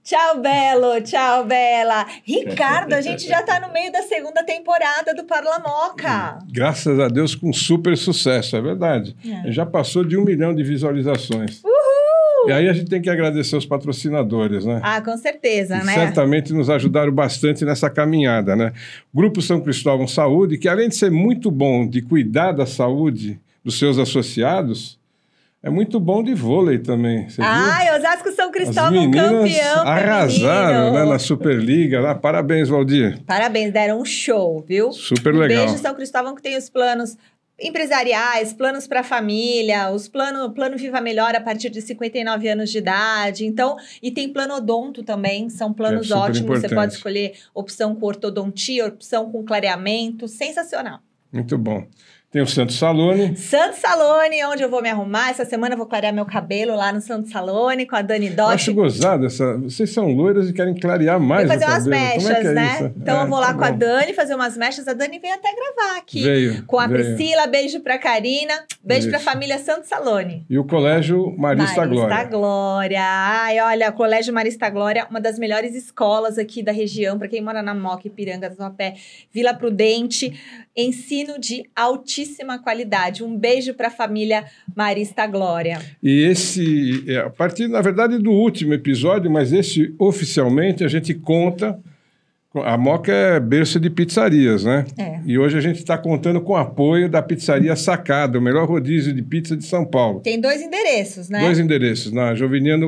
Tchau, Belo. Tchau, Bela. Ricardo, a gente já está no meio da segunda temporada do Parlamoca. Graças a Deus, com super sucesso, é verdade. Já passou de 1 milhão de visualizações. Uhul! E aí a gente tem que agradecer os patrocinadores, né? Ah, com certeza, que né? certamente nos ajudaram bastante nessa caminhada, né? O Grupo São Cristóvão Saúde, que além de ser muito bom de cuidar da saúde dos seus associados, é muito bom de vôlei também. Você viu? Osasco São Cristóvão, As meninas campeão arrasaram, feminino. né, na Superliga. Lá. Parabéns, Valdir. Parabéns, deram um show, viu? Super legal. Beijo, São Cristóvão, que tem os planos empresariais, planos para a família, os plano Viva Melhor a partir de 59 anos de idade. Então, e tem plano odonto também, são planos ótimos. Importante. Você pode escolher opção com ortodontia, opção com clareamento, sensacional. Muito bom. Tem o Santo Salone. Santo Salone, onde eu vou me arrumar. Essa semana eu vou clarear meu cabelo lá no Santo Salone com a Dani Dotti. Acho gozado. Vocês são loiras e querem clarear mais fazer o umas cabelo. mechas, Como é que é né? isso? Então eu vou lá tá com a bom. Dani fazer umas mechas. A Dani veio até gravar aqui. Veio. Priscila, beijo pra Karina, beijo pra Isso. família Santo Salone. E o Colégio Marista Glória. Marista Glória. Ai, olha, o Colégio Marista Glória, uma das melhores escolas aqui da região, para quem mora na Moca, Ipiranga, Tatuapé, Vila Prudente. Ensino de altíssima qualidade. Um beijo para a família Marista Glória. E esse, a partir, na verdade, do último episódio, mas esse oficialmente a gente conta. A Moca é berço de pizzarias, né? É. E hoje a gente está contando com o apoio da Pizzaria Sacada, o melhor rodízio de pizza de São Paulo. Tem 2 endereços, né? 2 endereços, na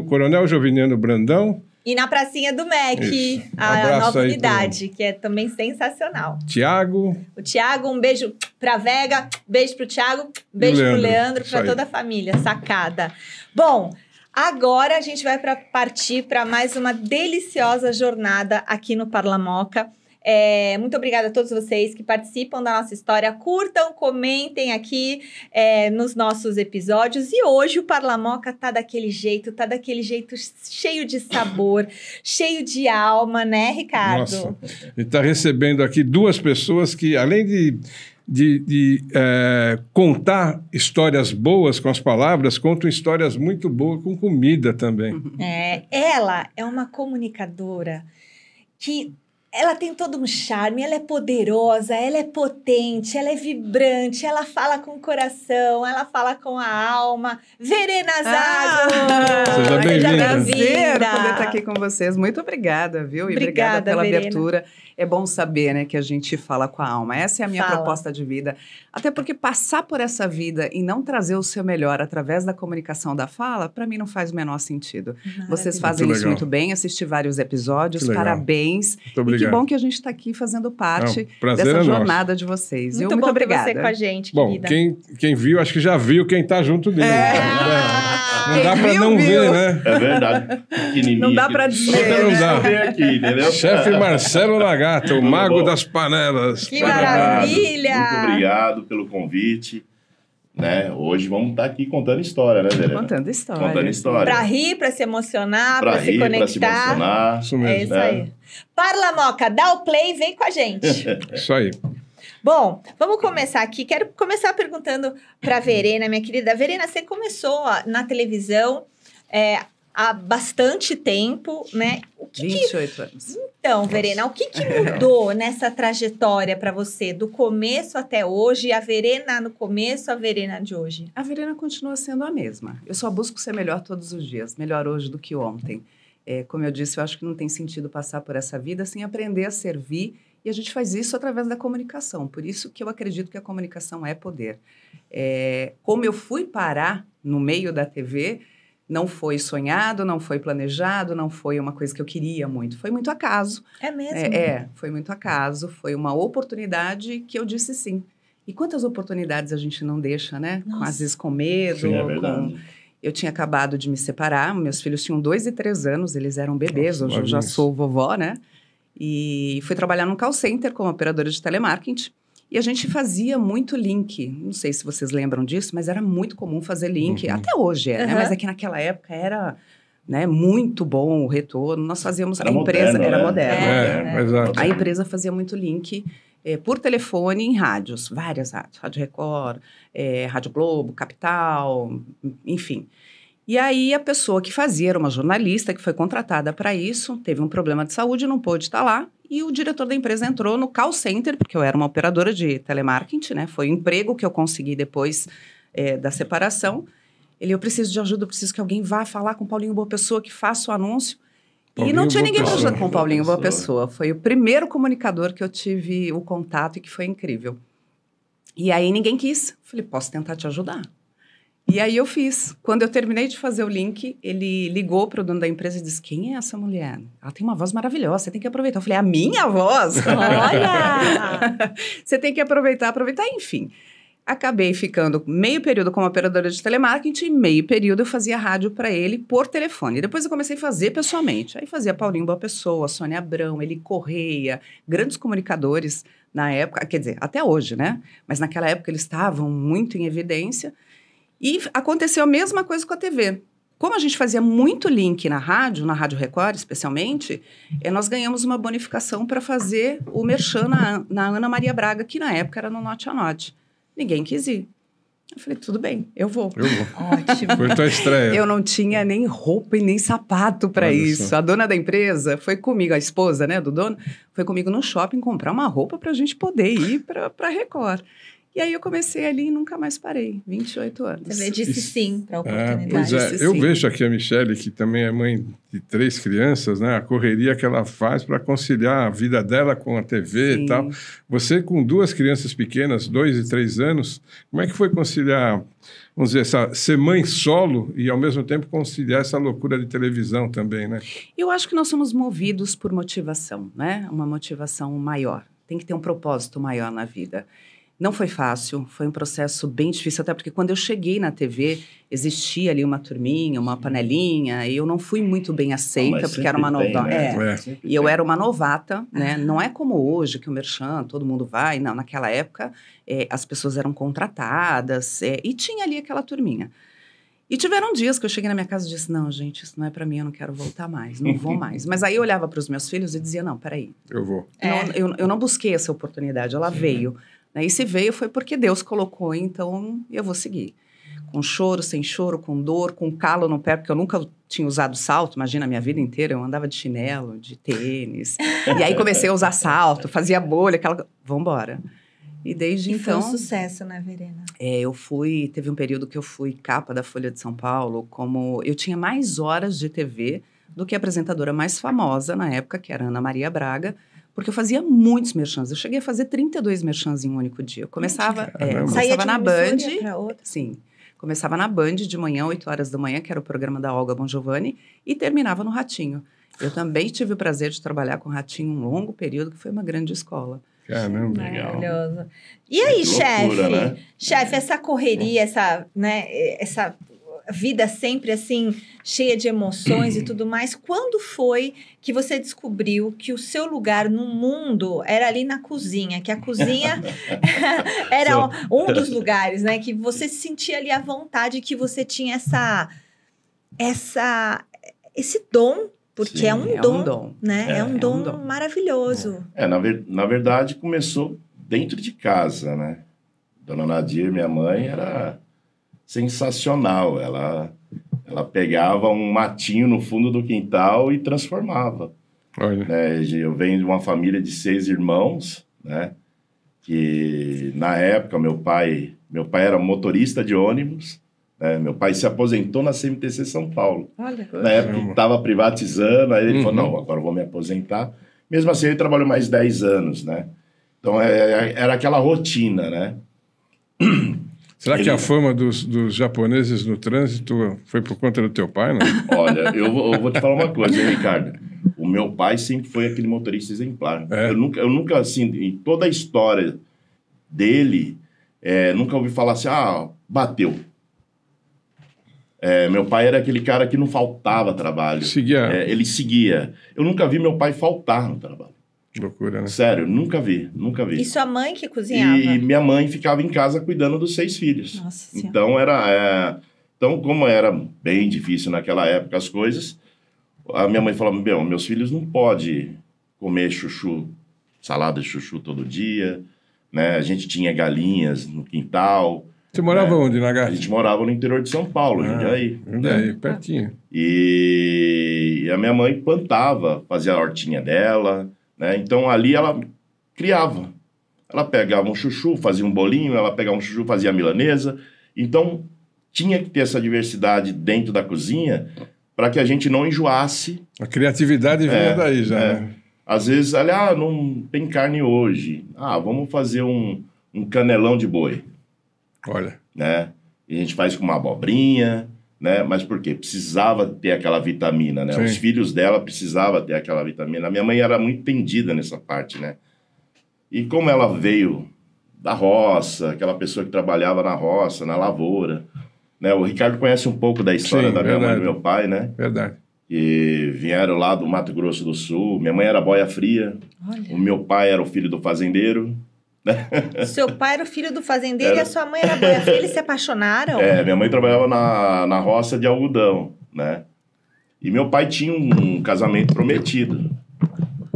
Coronel Joviniano Brandão. E na pracinha do MEC, Isso. a Abraço nova aí unidade, que é também sensacional. Tiago. O Tiago, um beijo pra Vega, beijo pro Tiago, beijo pro Leandro, pra toda a família, Sacada. Bom, agora a gente vai partir para mais uma deliciosa jornada aqui no Parlamoca. Muito obrigada a todos vocês que participam da nossa história. Curtam, comentem aqui nos nossos episódios. E hoje o Parlamoca tá daquele jeito cheio de sabor, cheio de alma, né, Ricardo? Nossa, ele está recebendo aqui 2 pessoas que, além de contar histórias boas com as palavras, contam histórias muito boas com comida também. Ela é uma comunicadora que... Ela tem todo um charme, ela é poderosa, ela é potente, ela é vibrante, ela fala com o coração, ela fala com a alma. Verena Zago! Seja bem-vinda. Prazer poder estar aqui com vocês. Muito obrigada, viu? E obrigada pela Verena. abertura. É bom saber, né, que a gente fala com a alma. Essa é a minha proposta de vida. Até porque passar por essa vida e não trazer o seu melhor através da comunicação da fala, para mim não faz o menor sentido. Maravilha. Vocês fazem isso muito bem, assisti vários episódios, parabéns. Muito obrigado. E que bom que a gente está aqui fazendo parte prazer dessa é jornada nosso. de vocês. Muito bom ter você com a gente, bom, querida. quem viu, acho que já viu quem está junto dele. Não dá para não ver, né? É verdade. Não dá para dizer. Não dá. Aqui, entendeu? Chefe Marcelo Nagata, o mago das panelas. Que maravilha! Muito obrigado pelo convite. Né? Hoje vamos estar aqui contando história, né, Verena? Contando história. Contando história. Para rir, para se emocionar, para se rir, conectar. para se emocionar. Isso mesmo. É isso aí. Parlamoca, dá o play e vem com a gente. Isso aí. Bom, vamos começar aqui. Quero começar perguntando para a Verena, minha querida. Verena, você começou na televisão há bastante tempo, né? 28 anos. Então, Verena, o que mudou nessa trajetória para você, do começo até hoje, a Verena no começo, a Verena de hoje? A Verena continua sendo a mesma. Eu só busco ser melhor todos os dias, melhor hoje do que ontem. Como eu disse, eu acho que não tem sentido passar por essa vida sem aprender a servir, e a gente faz isso através da comunicação. Por isso que eu acredito que a comunicação é poder. Como eu fui parar no meio da TV... Não foi sonhado, não foi planejado, não foi uma coisa que eu queria muito. Foi muito acaso. É mesmo? Foi muito acaso. Foi uma oportunidade que eu disse sim. E quantas oportunidades a gente não deixa, né? Às vezes com medo. Sim, é verdade. Eu tinha acabado de me separar. Meus filhos tinham 2 e 3 anos. Eles eram bebês. Nossa, hoje eu já sou vovó, né? E fui trabalhar num call center como operadora de telemarketing. E a gente fazia muito link. Não sei se vocês lembram disso, mas era muito comum fazer link. Até hoje né? Mas é que naquela época era muito bom o retorno. Nós fazíamos... Era a empresa moderno, era né? moderna. Exato. A empresa fazia muito link por telefone em rádios. Várias rádios. Rádio Record, Rádio Globo, Capital, enfim. E aí a pessoa que fazia era uma jornalista que foi contratada para isso, teve um problema de saúde, não pôde estar lá, e o diretor da empresa entrou no call center, porque eu era uma operadora de telemarketing, né? Foi um emprego que eu consegui depois da separação. Eu preciso de ajuda, eu preciso que alguém vá falar com o Paulinho Boa Pessoa, que faça o anúncio. Paulinho e não tinha ninguém para Pessoa. ajudar com o Paulinho Boa Pessoa. Foi o primeiro comunicador que eu tive o contato e que foi incrível. E aí ninguém quis. Falei, posso tentar te ajudar? E aí eu fiz. Quando eu terminei de fazer o link, ele ligou para o dono da empresa e disse, quem é essa mulher? Ela tem uma voz maravilhosa, você tem que aproveitar. Eu falei, a minha voz? Olha! Você tem que aproveitar, enfim. Acabei ficando meio período como operadora de telemarketing, meio período eu fazia rádio para ele por telefone. Depois eu comecei a fazer pessoalmente. Aí fazia Paulinho Boa Pessoa, Sônia Abrão, Eli Correia, grandes comunicadores na época, quer dizer, até hoje, né? Mas naquela época eles estavam muito em evidência. E aconteceu a mesma coisa com a TV. Como a gente fazia muito link na Rádio Record especialmente, nós ganhamos uma bonificação para fazer o merchan na Ana Maria Braga, que na época era no Note a Note. Ninguém quis ir. Eu falei, tudo bem, eu vou. Ótimo. Foi tua estreia. Eu não tinha nem roupa e nem sapato para isso. Só. A dona da empresa foi comigo, a esposa, né, do dono, foi comigo no shopping comprar uma roupa para a gente poder ir para Record. E aí eu comecei ali e nunca mais parei, 28 anos. Você disse sim para a oportunidade. Pois é, Disse eu sim. vejo aqui a Michele, que também é mãe de 3 crianças, né? A correria que ela faz para conciliar a vida dela com a TV Sim. e tal. Você com 2 crianças pequenas, 2 e 3 anos, como é que foi conciliar, vamos dizer, ser mãe solo e ao mesmo tempo conciliar essa loucura de televisão também, né? Eu acho que nós somos movidos por motivação, né? Uma motivação maior. Tem que ter um propósito maior na vida. Não foi fácil, foi um processo bem difícil, até porque quando eu cheguei na TV, existia ali uma turminha, uma panelinha, e eu não fui muito bem aceita, porque era uma novata. né? E eu era uma novata, né? Não é como hoje, que o merchan, todo mundo vai. Não, naquela época, as pessoas eram contratadas, e tinha ali aquela turminha. E tiveram dias que eu cheguei na minha casa e disse, não, gente, isso não é para mim, eu não quero voltar mais, não vou mais. Mas aí eu olhava para os meus filhos e dizia, não, peraí. Eu vou. Eu não busquei essa oportunidade, ela veio. E se veio foi porque Deus colocou, então eu vou seguir. Com choro, sem choro, com dor, com calo no pé, porque eu nunca tinha usado salto, imagina a minha vida inteira, eu andava de chinelo, de tênis. E aí comecei a usar salto, fazia bolha, vambora. E desde então... Foi um sucesso, né, Verena? Teve um período que eu fui capa da Folha de São Paulo, eu tinha mais horas de TV do que a apresentadora mais famosa na época, que era Ana Maria Braga, porque eu fazia muitos merchans. Eu cheguei a fazer 32 merchans em um único dia. Eu começava na Band. Sim. Começava na Band de manhã, 8 horas da manhã, que era o programa da Olga Bongiovanni, e terminava no Ratinho. Eu também tive o prazer de trabalhar com o Ratinho um longo período, que foi uma grande escola. Caramba. Legal. Maravilhoso. E aí, chefe? Né? Chefe, essa correria, essa vida sempre assim, cheia de emoções e tudo mais. Quando foi que você descobriu que o seu lugar no mundo era ali na cozinha? Que a cozinha era um dos lugares, né? Que você se sentia ali à vontade, que você tinha esse dom, porque Sim, é um dom, né? É um dom maravilhoso. Na verdade, começou dentro de casa, né? Dona Nadir, minha mãe, era sensacional. Ela pegava um matinho no fundo do quintal e transformava. Olha. Né? Eu venho de uma família de 6 irmãos, né? Que na época meu pai era motorista de ônibus, né? Meu pai se aposentou na CMTC São Paulo. Olha, na época que estava privatizando, aí ele falou, não, agora eu vou me aposentar. Mesmo assim, ele trabalhou mais 10 anos, né? Então, era aquela rotina, né? Será que a fama dos japoneses no trânsito foi por conta do teu pai, não? Olha, eu vou te falar uma coisa, hein, Ricardo? O meu pai sempre foi aquele motorista exemplar. Eu nunca, assim, em toda a história dele, nunca ouvi falar assim, bateu. Meu pai era aquele cara que não faltava trabalho. Ele seguia. Eu nunca vi meu pai faltar no trabalho. Loucura, né? Sério, nunca vi. E sua mãe que cozinhava? E minha mãe ficava em casa cuidando dos 6 filhos. Nossa então, então, como era bem difícil naquela época as coisas, a minha mãe falava, meus filhos não podem comer chuchu, salada de chuchu todo dia, né? A gente tinha galinhas no quintal, Você morava onde, A Nagati? gente morava no interior de São Paulo, Jundiaí. Jundiaí, pertinho. E a minha mãe plantava, fazia a hortinha dela, né? Então ali ela criava. Ela pegava um chuchu, fazia um bolinho, ela pegava um chuchu, fazia a milanesa. Então tinha que ter essa diversidade dentro da cozinha para que a gente não enjoasse. A criatividade vinha daí já, né? Às vezes, não tem carne hoje. Vamos fazer um canelão de boi. Olha. Né? E a gente faz com uma abobrinha, né? Mas por quê? Precisava ter aquela vitamina, né? Sim. Os filhos dela precisavam ter aquela vitamina. A minha mãe era muito entendida nessa parte, né? E como ela veio da roça, aquela pessoa que trabalhava na roça, na lavoura, né? O Ricardo conhece um pouco da história da minha mãe e do meu pai, né? Verdade. E vieram lá do Mato Grosso do Sul. Minha mãe era boia fria. Olha. O meu pai era o filho do fazendeiro. Seu pai era o filho do fazendeiro e a sua mãe era boia fria. Eles se apaixonaram? Minha mãe trabalhava na roça de algodão, né? E meu pai tinha um casamento prometido,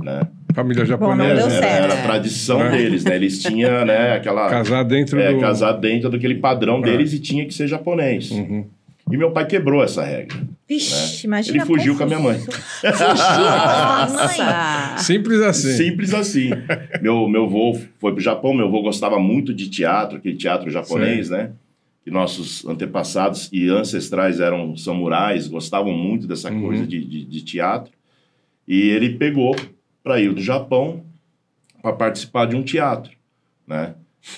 né? Família Bom, não japonesa. deu certo. Era a tradição deles, né? Eles tinham, né, aquela... Casar dentro do... casar dentro daquele padrão deles e tinha que ser japonês. Uhum. E meu pai quebrou essa regra. Vixe, né? imagina. Ele fugiu com a minha mãe. Fugiu com a mãe. Nossa! Simples assim. Simples assim. Meu avô foi pro Japão, meu avô gostava muito de teatro, aquele teatro japonês, né? Que nossos antepassados e ancestrais eram samurais, gostavam muito dessa coisa de teatro. E ele pegou para ir do Japão para participar de um teatro, né?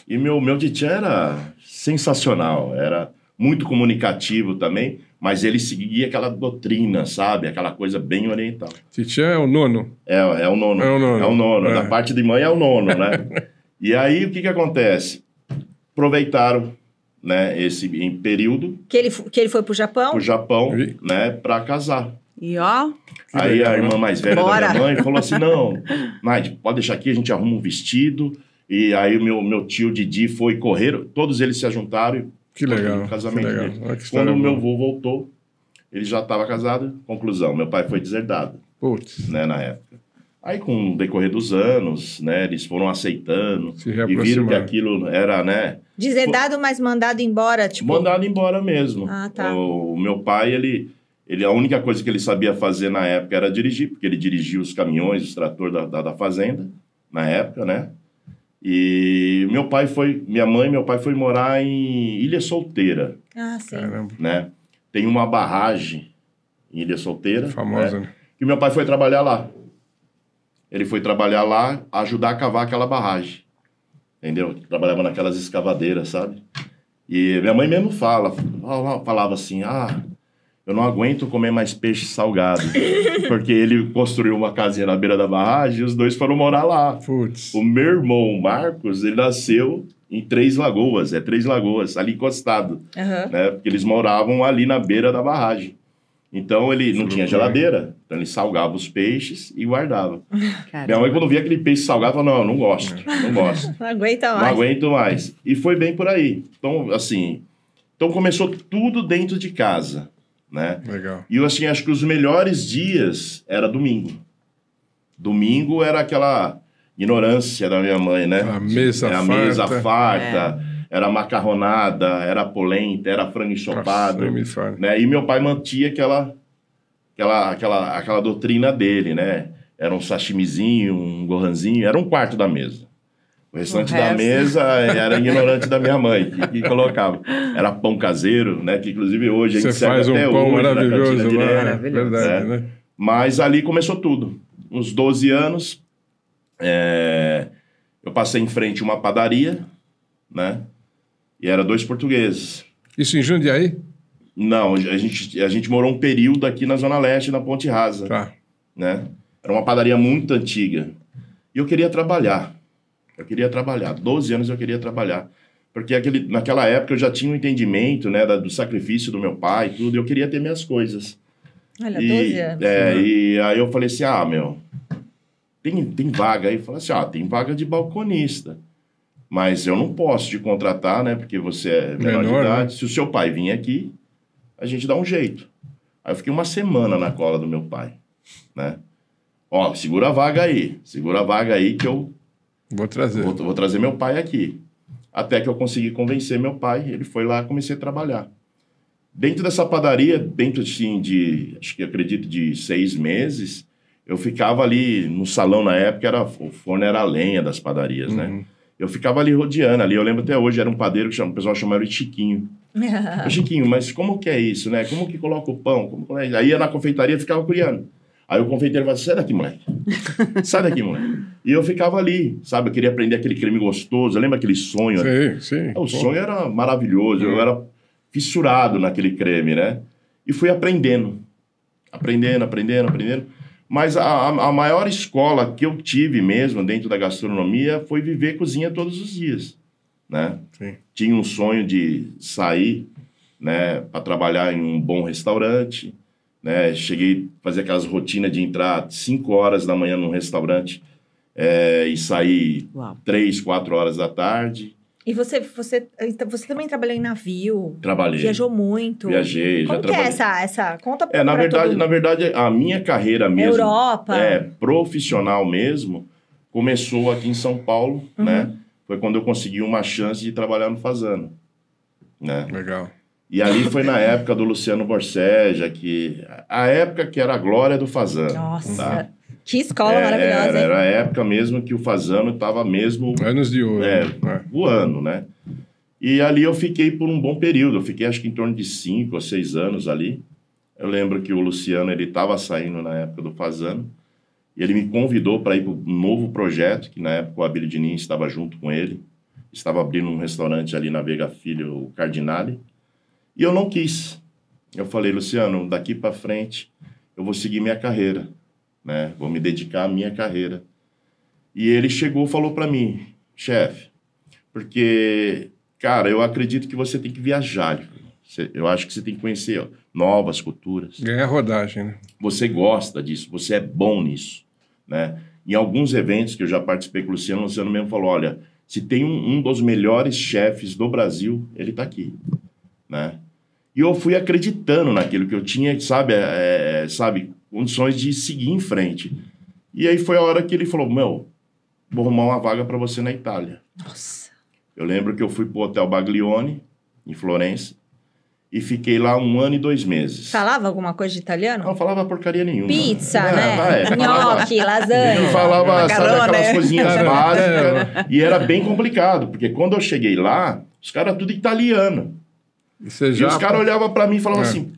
E meu tchan era sensacional, era muito comunicativo também, mas ele seguia aquela doutrina, sabe? Aquela coisa bem oriental. Titã é o nono. É o nono. É o nono. É o nono. É. Da parte de mãe é o nono, né? E aí, o que acontece? Aproveitaram, né, esse em período Que ele foi pro Japão? pro Japão, Ih. né, para casar. E ó, Aí legal, a irmã mais velha Bora. da minha mãe falou assim, não, Naide, pode deixar aqui, a gente arruma um vestido. E aí o meu tio Didi foi correr, todos eles se juntaram e Que legal. o casamento que legal. dele. Olha que história Quando o meu boa. avô voltou, ele já estava casado. Conclusão, meu pai foi deserdado, Putz. né, na época. Aí, com o decorrer dos anos, né, eles foram aceitando Se e viram que reaproximaram. aquilo era, né, Deserdado, mas mandado embora, tipo... mandado embora mesmo. Ah, tá. O meu pai, ele a única coisa que ele sabia fazer na época era dirigir, porque ele dirigia os caminhões, os tratores da fazenda, na época, né? E minha mãe e meu pai foi morar em Ilha Solteira, Ah, sim. Caramba. né? Tem uma barragem em Ilha Solteira, Famosa, né? né? E meu pai foi trabalhar lá. Ele foi trabalhar lá, ajudar a cavar aquela barragem. Entendeu? Trabalhava naquelas escavadeiras, sabe? E minha mãe mesmo falava assim, eu não aguento comer mais peixe salgado. Porque ele construiu uma casinha na beira da barragem e os dois foram morar lá. Putz. O meu irmão, o Marcos, ele nasceu em Três Lagoas, ali encostado, Aham. né? Porque eles moravam ali na beira da barragem. Então ele não tinha geladeira, então ele salgava os peixes e guardava. cara. Minha mãe, quando via aquele peixe salgado, falava, não gosto. Não aguenta Não mais. aguento mais. E foi bem por aí. Então, assim, começou tudo dentro de casa, né? Legal. E eu, assim, acho que os melhores dias era domingo. Domingo era aquela ignorância da minha mãe, né? A mesa a farta. mesa farta, era macarronada, era polenta, era frango ensopado, Nossa, me fala. né? E meu pai mantia aquela doutrina dele, né? Era um sashimizinho, um gohanzinho, era um quarto da mesa. O restante O da resto. mesa era ignorante da minha mãe, que colocava. Era pão caseiro, né? Que inclusive hoje a gente Você serve faz um até pão hoje na maravilhoso cantina lá. direto. Maravilhoso. Verdade, É. né? Mas ali começou tudo. Uns 12 anos, eu passei em frente a uma padaria, né? E era 2 portugueses. Isso em Jundiaí? Não, a gente morou um período aqui na Zona Leste, na Ponte Rasa, Tá. né? Era uma padaria muito antiga. E eu queria trabalhar. 12 anos eu queria trabalhar. Porque naquela época eu já tinha um entendimento, né, do sacrifício do meu pai e tudo. E eu queria ter minhas coisas. Olha, 12 anos. E aí eu falei assim, tem vaga aí? Eu falei assim, tem vaga de balconista. Mas eu não posso te contratar, né? Porque você é menor de Menor, idade. né? Se o seu pai vir aqui, a gente dá um jeito. Aí eu fiquei uma semana na cola do meu pai, né? Segura a vaga aí que eu Vou trazer. vou trazer meu pai aqui. Até que eu consegui convencer meu pai, ele foi lá e comecei a trabalhar. Dentro dessa padaria, dentro assim, acho que acredito de 6 meses, eu ficava ali no salão na época, o forno era a lenha das padarias, né? Eu ficava ali rodeando ali, eu lembro até hoje, era um padeiro que o pessoal chamava de Chiquinho. Chiquinho, mas como que é isso, né? Como que coloca o pão? Como é? Aí ia na confeitaria e ficava criando. Aí o confeiteiro falava, sai daqui, moleque. Sai daqui, moleque. E eu ficava ali, sabe? Eu queria aprender aquele creme gostoso. Lembra aquele sonho? Sim. O sonho era maravilhoso. Eu era fissurado naquele creme, né? E fui aprendendo. Aprendendo. Mas a maior escola que eu tive mesmo dentro da gastronomia foi viver cozinha todos os dias, né? Sim. Tinha um sonho de sair, né, para trabalhar em um bom restaurante, né? Cheguei a fazer aquelas rotinas de entrar 5 horas da manhã num restaurante e sair 3, 4 horas da tarde. E você também trabalhou em navio? Trabalhei. Viajou muito? Viajei, Como já que trabalhei. é essa? Conta pra na verdade, a minha carreira mesmo... Europa. Profissional mesmo, começou aqui em São Paulo, né? Foi quando eu consegui uma chance de trabalhar no Fasano, né? Legal. E ali foi na época do Luciano Borseja, a época que era a glória do Fasano. Nossa, tá? Que escola maravilhosa, hein? Era a época mesmo que o Fasano estava mesmo... Anos de ouro. Voando, né? E ali eu fiquei por um bom período. Eu fiquei acho que em torno de 5 ou 6 anos ali. Eu lembro que o Luciano, ele estava saindo na época do Fasano. E ele me convidou para ir para um novo projeto, que na época o Abílio Diniz estava junto com ele. Estava abrindo um restaurante ali na Veiga Filho, o Cardinale. E eu não quis. Eu falei, Luciano, daqui para frente eu vou seguir minha carreira, né? Vou me dedicar à minha carreira. E ele chegou e falou para mim, chefe, porque, cara, eu acredito que você tem que viajar. Eu acho que você tem que conhecer novas culturas. Ganhar rodagem, né? Você gosta disso, você é bom nisso, né? Em alguns eventos que eu já participei com o Luciano mesmo falou, olha, se tem um dos melhores chefes do Brasil, ele está aqui, né? E eu fui acreditando naquilo que eu tinha, sabe, condições de seguir em frente. E aí foi a hora que ele falou, vou arrumar uma vaga para você na Itália. Nossa. Eu lembro que eu fui pro Hotel Baglione, em Florença, e fiquei lá 1 ano e 2 meses. Falava alguma coisa de italiano? Não falava porcaria nenhuma. Pizza, né? Nhoque, lasanha. Falava, sabe, aquelas coisinhas básicas. Né? E era bem complicado, porque quando eu cheguei lá, os caras tudo italiano. E os caras olhavam pra mim e falavam assim,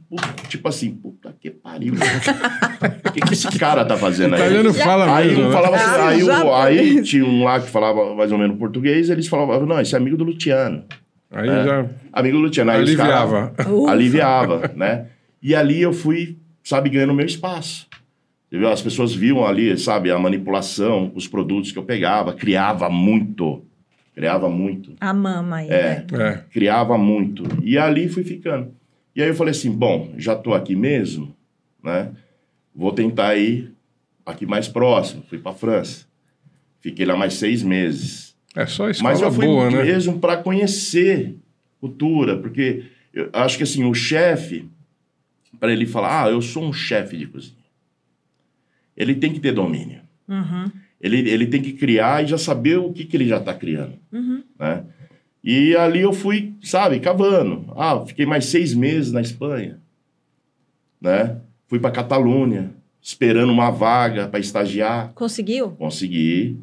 tipo assim, puta que pariu. O que esse cara tá fazendo aí? O italiano fala aí mesmo, um falava assim, aí tinha um lá que falava mais ou menos português, eles falavam, não, esse é amigo do Luciano. Aí já... Amigo do Luciano. Aí aliviava. Aliviava, né? E ali eu fui, sabe, ganhando meu espaço. As pessoas viam ali, sabe, a manipulação, os produtos que eu pegava, criava muito. A mama aí, né? Criava muito. E ali fui ficando. E aí eu falei assim, bom, já tô aqui mesmo, né? Vou tentar ir aqui mais próximo. Fui pra França. Fiquei lá mais 6 meses. É só escola boa, né? Mas eu fui mesmo para conhecer cultura, porque eu acho que assim, o chefe, para ele falar, eu sou um chefe de cozinha, ele tem que ter domínio. Ele tem que criar e já saber o que ele já está criando. Né? E ali eu fui, sabe, cavando. Fiquei mais 6 meses na Espanha. Né? Fui para Catalunha, esperando uma vaga para estagiar. Conseguiu? Consegui.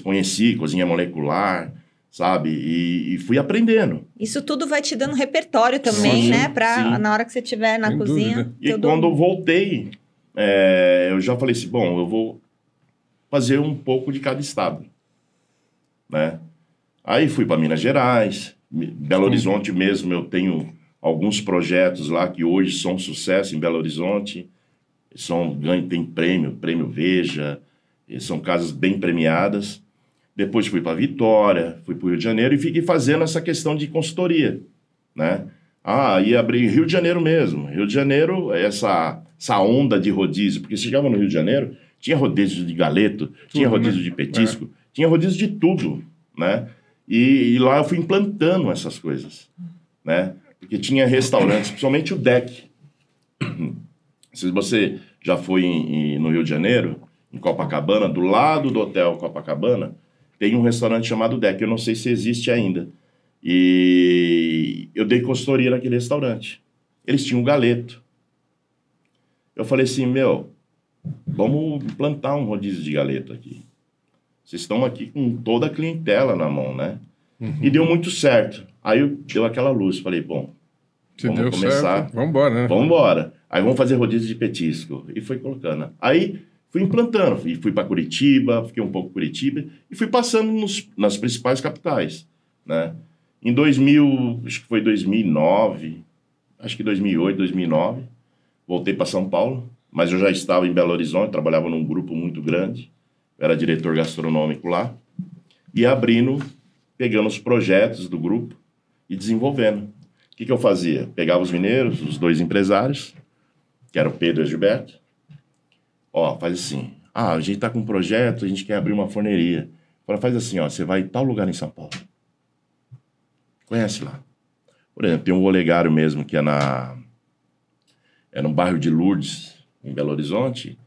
Conheci cozinha molecular, sabe? E fui aprendendo. Isso tudo vai te dando repertório também, né? Na hora que você estiver na cozinha. E quando eu voltei, eu já falei assim, bom, eu vou fazer um pouco de cada estado, né? Aí fui para Minas Gerais, Belo Horizonte mesmo, eu tenho alguns projetos lá que hoje são um sucesso em Belo Horizonte, tem prêmio Veja, são casas bem premiadas. Depois fui para Vitória, fui para o Rio de Janeiro e fiquei fazendo essa questão de consultoria, né? Ia abrir Rio de Janeiro mesmo. Rio de Janeiro, essa onda de rodízio, porque você chegava no Rio de Janeiro, tinha rodízio de galeto, tinha rodízio de petisco, tinha rodízio de tudo, né? E lá eu fui implantando essas coisas, né? Porque tinha restaurantes, principalmente o Deck. Se você já foi no Rio de Janeiro, em Copacabana, do lado do Hotel Copacabana, tem um restaurante chamado Deck. Eu não sei se existe ainda, E eu dei consultoria naquele restaurante. Eles tinham um galeto. Eu falei assim, vamos implantar um rodízio de galeto aqui. Vocês estão aqui com toda a clientela na mão, né? E deu muito certo. Aí deu aquela luz. Falei, bom, vamos começar. Certo, vamos embora, né? Vamos embora. Aí vamos fazer rodízio de petisco. E foi colocando. Aí fui implantando. Fui para Curitiba, fiquei um pouco em Curitiba. E fui passando nas principais capitais, né? Em 2000, acho que foi 2009, acho que 2008, 2009, voltei para São Paulo, mas eu já estava em Belo Horizonte, trabalhava num grupo muito grande, eu era diretor gastronômico lá, e pegando os projetos do grupo e desenvolvendo. O que eu fazia? Pegava os mineiros, os 2 empresários, que eram o Pedro e o Gilberto, faz assim, a gente está com um projeto, a gente quer abrir uma forneria. Faz assim, você vai em tal lugar em São Paulo. Conhece lá. Por exemplo, tem um olegário mesmo que é no bairro de Lourdes, em Belo Horizonte,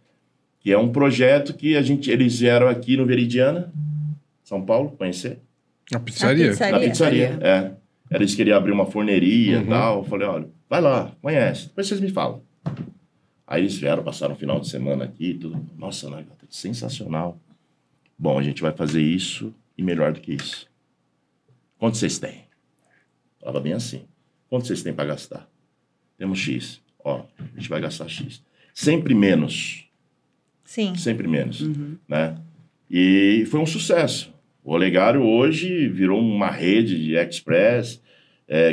que é um projeto que eles vieram aqui no Veridiana, São Paulo, conhecer. A pizzaria? A pizzaria, Eles queriam abrir uma forneria e tal. Eu falei, olha, vai lá, conhece. Depois vocês me falam. Aí eles vieram, passaram um final de semana aqui, tudo. Nossa, né, sensacional. Bom, a gente vai fazer isso e melhor do que isso. Quanto vocês têm? Falava bem assim. Quanto vocês têm para gastar? Temos X. A gente vai gastar X. Sempre menos. Sim. Sempre menos. Né? E foi um sucesso. O Olegário hoje virou uma rede de express,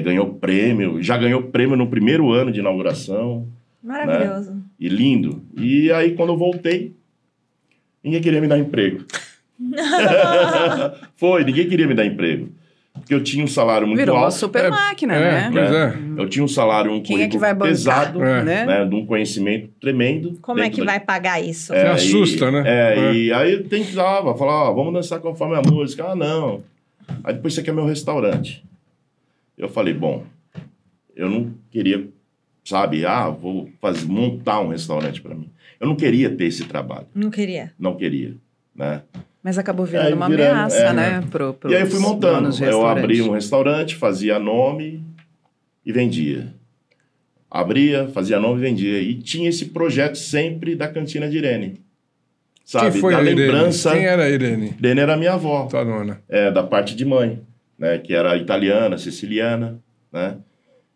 ganhou prêmio, já ganhou prêmio no primeiro ano de inauguração. Maravilhoso. Né? E lindo. E aí, quando eu voltei, ninguém queria me dar emprego. Ninguém queria me dar emprego. Porque eu tinha um salário muito Virou alto. uma super máquina, né? Pois é. Eu tinha um salário, Quem é que vai bancar, pesado, né? De um conhecimento tremendo. Como é que vai pagar isso? Você assusta, né? E aí eu tentava falar, vamos dançar conforme a música. Não. Aí depois você quer meu restaurante. Eu falei, bom, eu não queria, vou montar um restaurante para mim. Eu não queria ter esse trabalho. Não queria. Não queria, né? Mas acabou virando uma ameaça, né? E aí eu fui montando. Eu abri um restaurante, fazia nome e vendia. Abria, fazia nome e vendia. E tinha esse projeto sempre da Cantina de Irene. Sabe? Quem foi da a lembrança. Irene? Quem era a Irene? Irene era minha avó. Tua nona. Da parte de mãe, né? Que era italiana, siciliana, né?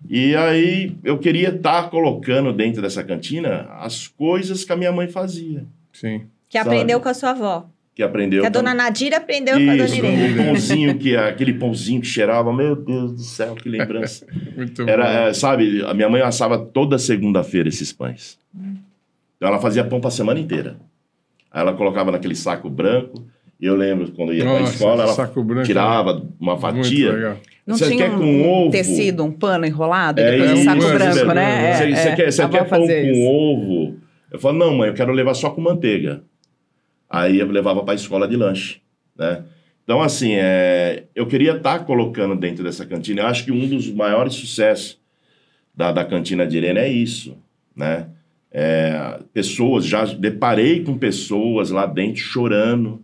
E aí eu queria estar colocando dentro dessa cantina as coisas que a minha mãe fazia. Sim. Que aprendeu com a sua avó. Que aprendeu. Que a dona Nadira aprendeu com a dona Irene. O pãozinho, aquele pãozinho que cheirava, meu Deus do céu, que lembrança. Muito bom. Sabe, a minha mãe assava toda segunda-feira esses pães. Então ela fazia pão para a semana inteira. Aí ela colocava naquele saco branco, e eu lembro quando ia para a escola, ela tirava uma fatia. Legal. Não tinha um tecido, um pano enrolado, depois um saco branco, né? Você quer pão com ovo? Eu falo, não, mãe, eu quero levar só com manteiga. Aí eu levava para a escola de lanche, né? Então, assim, eu queria estar colocando dentro dessa cantina. Eu acho que um dos maiores sucessos da Cantina de Irene é isso, né? Já deparei com pessoas lá dentro chorando,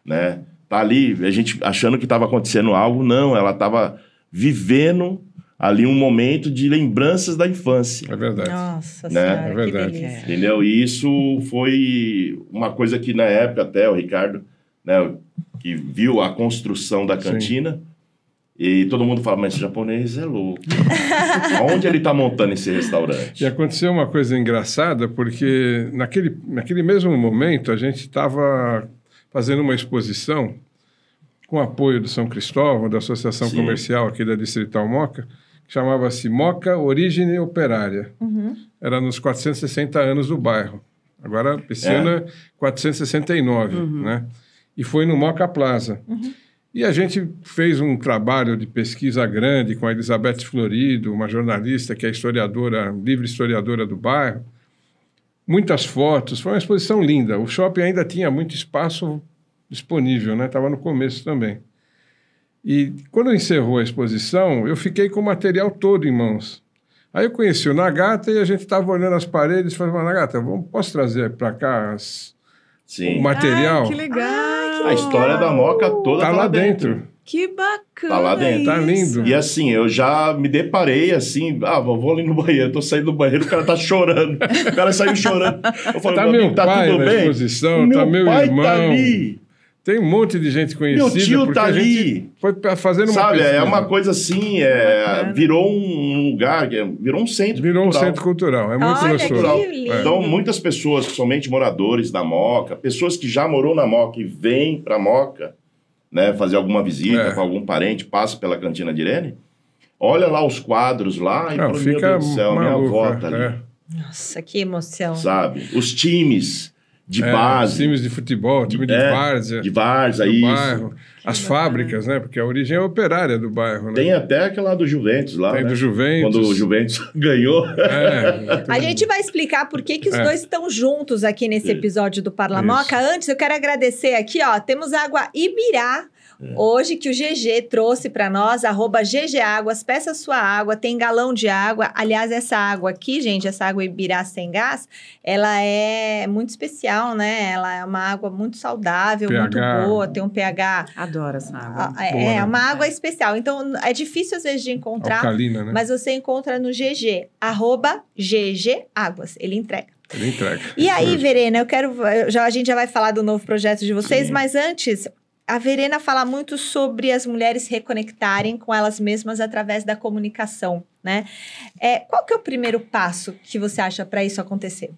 né? Tá ali, a gente achando que estava acontecendo algo. Não, ela estava vivendo ali um momento de lembranças da infância. É verdade. Nossa né? Senhora, É verdade. que delícia. Entendeu? E isso foi uma coisa que na época até o Ricardo, né, que viu a construção da cantina, e todo mundo fala, mas esse japonês é louco. Onde ele está montando esse restaurante? E aconteceu uma coisa engraçada, porque naquele mesmo momento a gente estava fazendo uma exposição com apoio do São Cristóvão, da Associação Comercial aqui da Distrital Moca, que chamava-se Moca Origine Operária. Era nos 460 anos do bairro. Agora, esse ano é 469, né? E foi no Moca Plaza. E a gente fez um trabalho de pesquisa grande com a Elizabeth Florido, uma jornalista que é livre historiadora do bairro. Muitas fotos, foi uma exposição linda. O shopping ainda tinha muito espaço disponível, né? Estava no começo também. E quando encerrou a exposição, eu fiquei com o material todo em mãos. Aí eu conheci o Nagata e a gente estava olhando as paredes e falei, Nagata, posso trazer para cá o material? Ai, que legal! A história da Moca toda tá lá dentro. Que bacana. Tá lá dentro. Tá lindo. E assim, eu já me deparei assim, vou ali no banheiro, tô saindo do banheiro, o cara tá chorando. O cara saiu chorando. Eu falei, Tá meu amigo, tá pai tudo na bem? exposição, tá meu pai irmão. tá ali. Tem um monte de gente conhecida. Meu tio porque tá a gente ali. foi fazendo uma Sabe, pesquisa. é uma coisa assim, virou um lugar, virou um centro Virou um cultural. centro cultural. É muito Olha, gostoso. que lindo. Então, muitas pessoas, principalmente moradores da Moca, pessoas que já morou na Moca e vêm para Moca, né, fazer alguma visita com algum parente, passa pela Cantina de Irene, olha lá os quadros lá e Não, fala, fica meu Deus do céu, minha maluco, avó tá ali, Nossa, que emoção. sabe? Os times de base, times de futebol, time de várzea. de várzea, do isso. bairro. As fábricas, né? Porque a origem é operária do bairro, né? Tem até aquela do Juventus lá, Tem né? do Juventus. Quando o Juventus ganhou. A gente vai explicar por que os dois estão juntos aqui nesse episódio do Parlamoca. Antes, eu quero agradecer aqui, ó, temos água Ibirá, hoje, que o GG trouxe para nós, @GGAguas, peça sua água, tem galão de água. Aliás, essa água aqui, gente, essa água Ibirá sem gás, ela é muito especial, né? Ela é uma água muito saudável, muito boa, tem um pH... Adoro essa água. É uma água especial. Então, é difícil às vezes de encontrar, alcalina, né? mas você encontra no GG, @GGAguas. Ele entrega. Ele entrega. E aí, Verena, a gente já vai falar do novo projeto de vocês, Sim. mas antes, a Verena fala muito sobre as mulheres reconectarem com elas mesmas através da comunicação, né? Qual que é o primeiro passo que você acha para isso acontecer?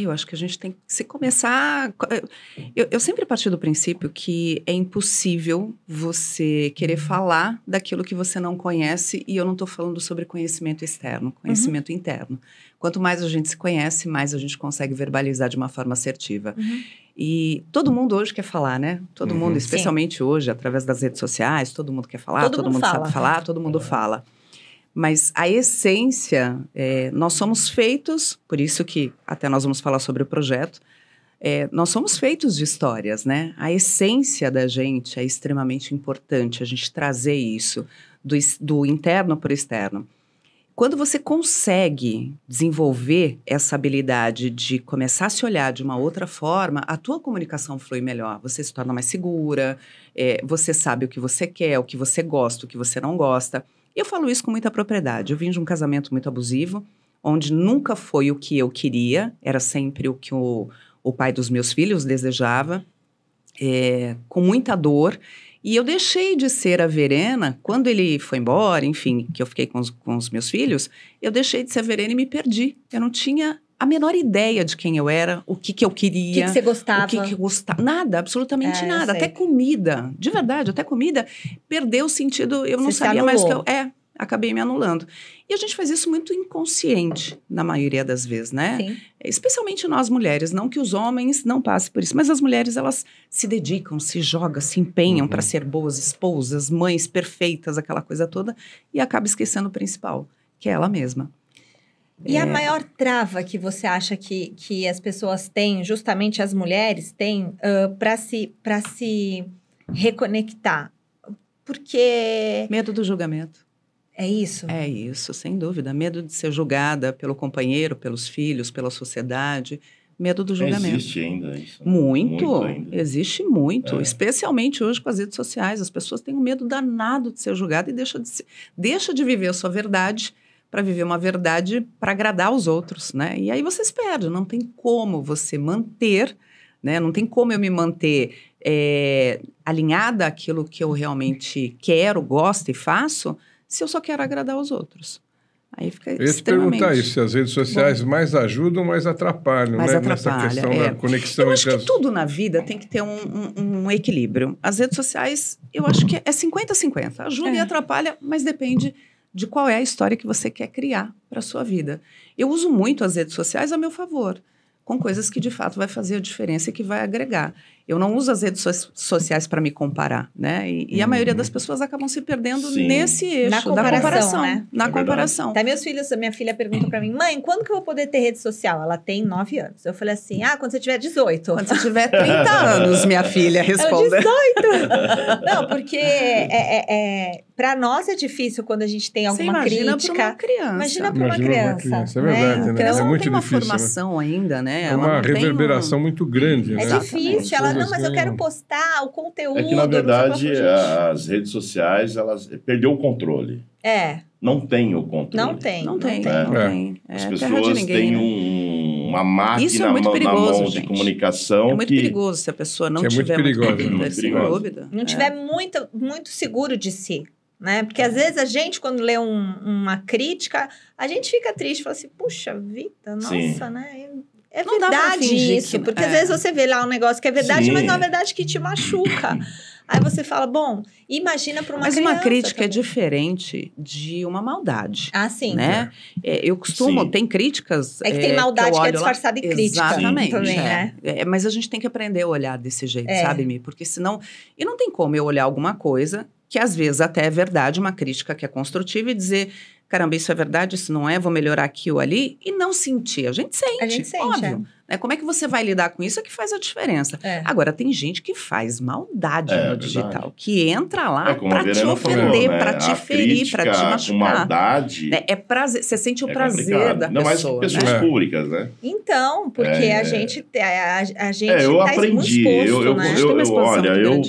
Eu acho que a gente tem que se começar... Eu sempre parti do princípio que é impossível você querer falar daquilo que você não conhece, e eu não estou falando sobre conhecimento externo, conhecimento interno. Quanto mais a gente se conhece, mais a gente consegue verbalizar de uma forma assertiva. E todo mundo hoje quer falar, né? Todo mundo, especialmente hoje, através das redes sociais, todo mundo quer falar, todo mundo sabe falar, todo mundo fala. Mas a essência, nós somos feitos, por isso que até nós vamos falar sobre o projeto, nós somos feitos de histórias, né? A essência da gente é extremamente importante, a gente trazer isso do interno para o externo. Quando você consegue desenvolver essa habilidade de começar a se olhar de uma outra forma, a tua comunicação flui melhor, você se torna mais segura, você sabe o que você quer, o que você gosta, o que você não gosta. E eu falo isso com muita propriedade. Eu vim de um casamento muito abusivo, onde nunca foi o que eu queria, era sempre o que o pai dos meus filhos desejava, com muita dor. E eu deixei de ser a Verena, quando ele foi embora, enfim, que eu fiquei com os meus filhos, eu deixei de ser a Verena e me perdi. Eu não tinha a menor ideia de quem eu era, o que eu queria. O que você gostava? O que eu gostava. Nada, absolutamente nada. Até comida, de verdade, até comida, perdeu o sentido, eu não sabia mais que eu... acabei me anulando. E a gente faz isso muito inconsciente, na maioria das vezes, né? Sim. Especialmente nós mulheres, não que os homens não passem por isso, mas as mulheres, elas se dedicam, se jogam, se empenham para ser boas esposas, mães perfeitas, aquela coisa toda, e acaba esquecendo o principal, que é ela mesma. E a maior trava que você acha que as pessoas têm, justamente as mulheres têm, para se reconectar? Porque... Medo do julgamento. É isso? É isso, sem dúvida. Medo de ser julgada pelo companheiro, pelos filhos, pela sociedade. Medo do julgamento. Existe ainda isso. Muito ainda. Existe muito. Especialmente hoje com as redes sociais. As pessoas têm um medo danado de ser julgada e deixa de viver a sua verdade para viver uma verdade para agradar os outros, né? E aí você se perde. Não tem como você manter, né? Não tem como eu me manter alinhada àquilo que eu realmente quero, gosto e faço, se eu só quero agradar os outros. Aí fica extremamente... Eu ia te perguntar isso, se as redes sociais mais ajudam, mais atrapalham, mais né? atrapalha, Nessa questão da conexão eu acho entre que tudo na vida tem que ter um equilíbrio. As redes sociais, eu acho que é 50-50. Ajuda e atrapalha, mas depende de qual é a história que você quer criar para a sua vida. Eu uso muito as redes sociais a meu favor, com coisas que de fato vai fazer a diferença e que vai agregar. Eu não uso as redes sociais para me comparar, né? E a maioria das pessoas acabam se perdendo nesse eixo da comparação, né? Na comparação. Até meus filhos, minha filha pergunta para mim, mãe, quando que eu vou poder ter rede social? Ela tem 9 anos. Eu falei assim, quando você tiver 18. Quando você tiver 30 anos, minha filha, responda. 18! Não, porque para nós é difícil quando a gente tem alguma crítica. Para uma criança. Imagina para uma criança. É verdade, né? Ela É não muito tem uma difícil, formação ainda, né? É uma reverberação muito grande. É né? difícil, ela não, mas eu quero postar o conteúdo. É que, na verdade, as redes sociais, elas perdeu o controle. Não tem o controle. Não tem. As pessoas têm uma máquina na mão de comunicação. É muito perigoso se a pessoa não tiver muito dúvida. Não tiver muito seguro de si. Né? Porque às vezes a gente, quando lê uma crítica, a gente fica triste, fala assim, puxa vida, nossa, né? É não verdade isso, porque às vezes você vê lá um negócio que é verdade, mas não é verdade que te machuca. Aí você fala, bom, imagina para uma criança. Mas uma crítica é diferente de uma maldade. Ah, sim. Né? Eu costumo, tem críticas... É que tem maldade que é disfarçada de crítica. Exatamente. Também, né? Mas a gente tem que aprender a olhar desse jeito, sabe, Mi? Porque senão... E não tem como eu olhar alguma coisa que às vezes até é verdade, uma crítica que é construtiva e dizer, caramba, isso é verdade, isso não é, vou melhorar aqui ou ali, e não sentir. A gente sente, óbvio. Como é que você vai lidar com isso é que faz a diferença. Agora, tem gente que faz maldade no digital, que entra lá para te ofender, para te ferir, para te machucar. Com maldade... É prazer, você sente o prazer da pessoa. Não mais que pessoas públicas, né? Então, porque a gente eu aprendi. Olha, eu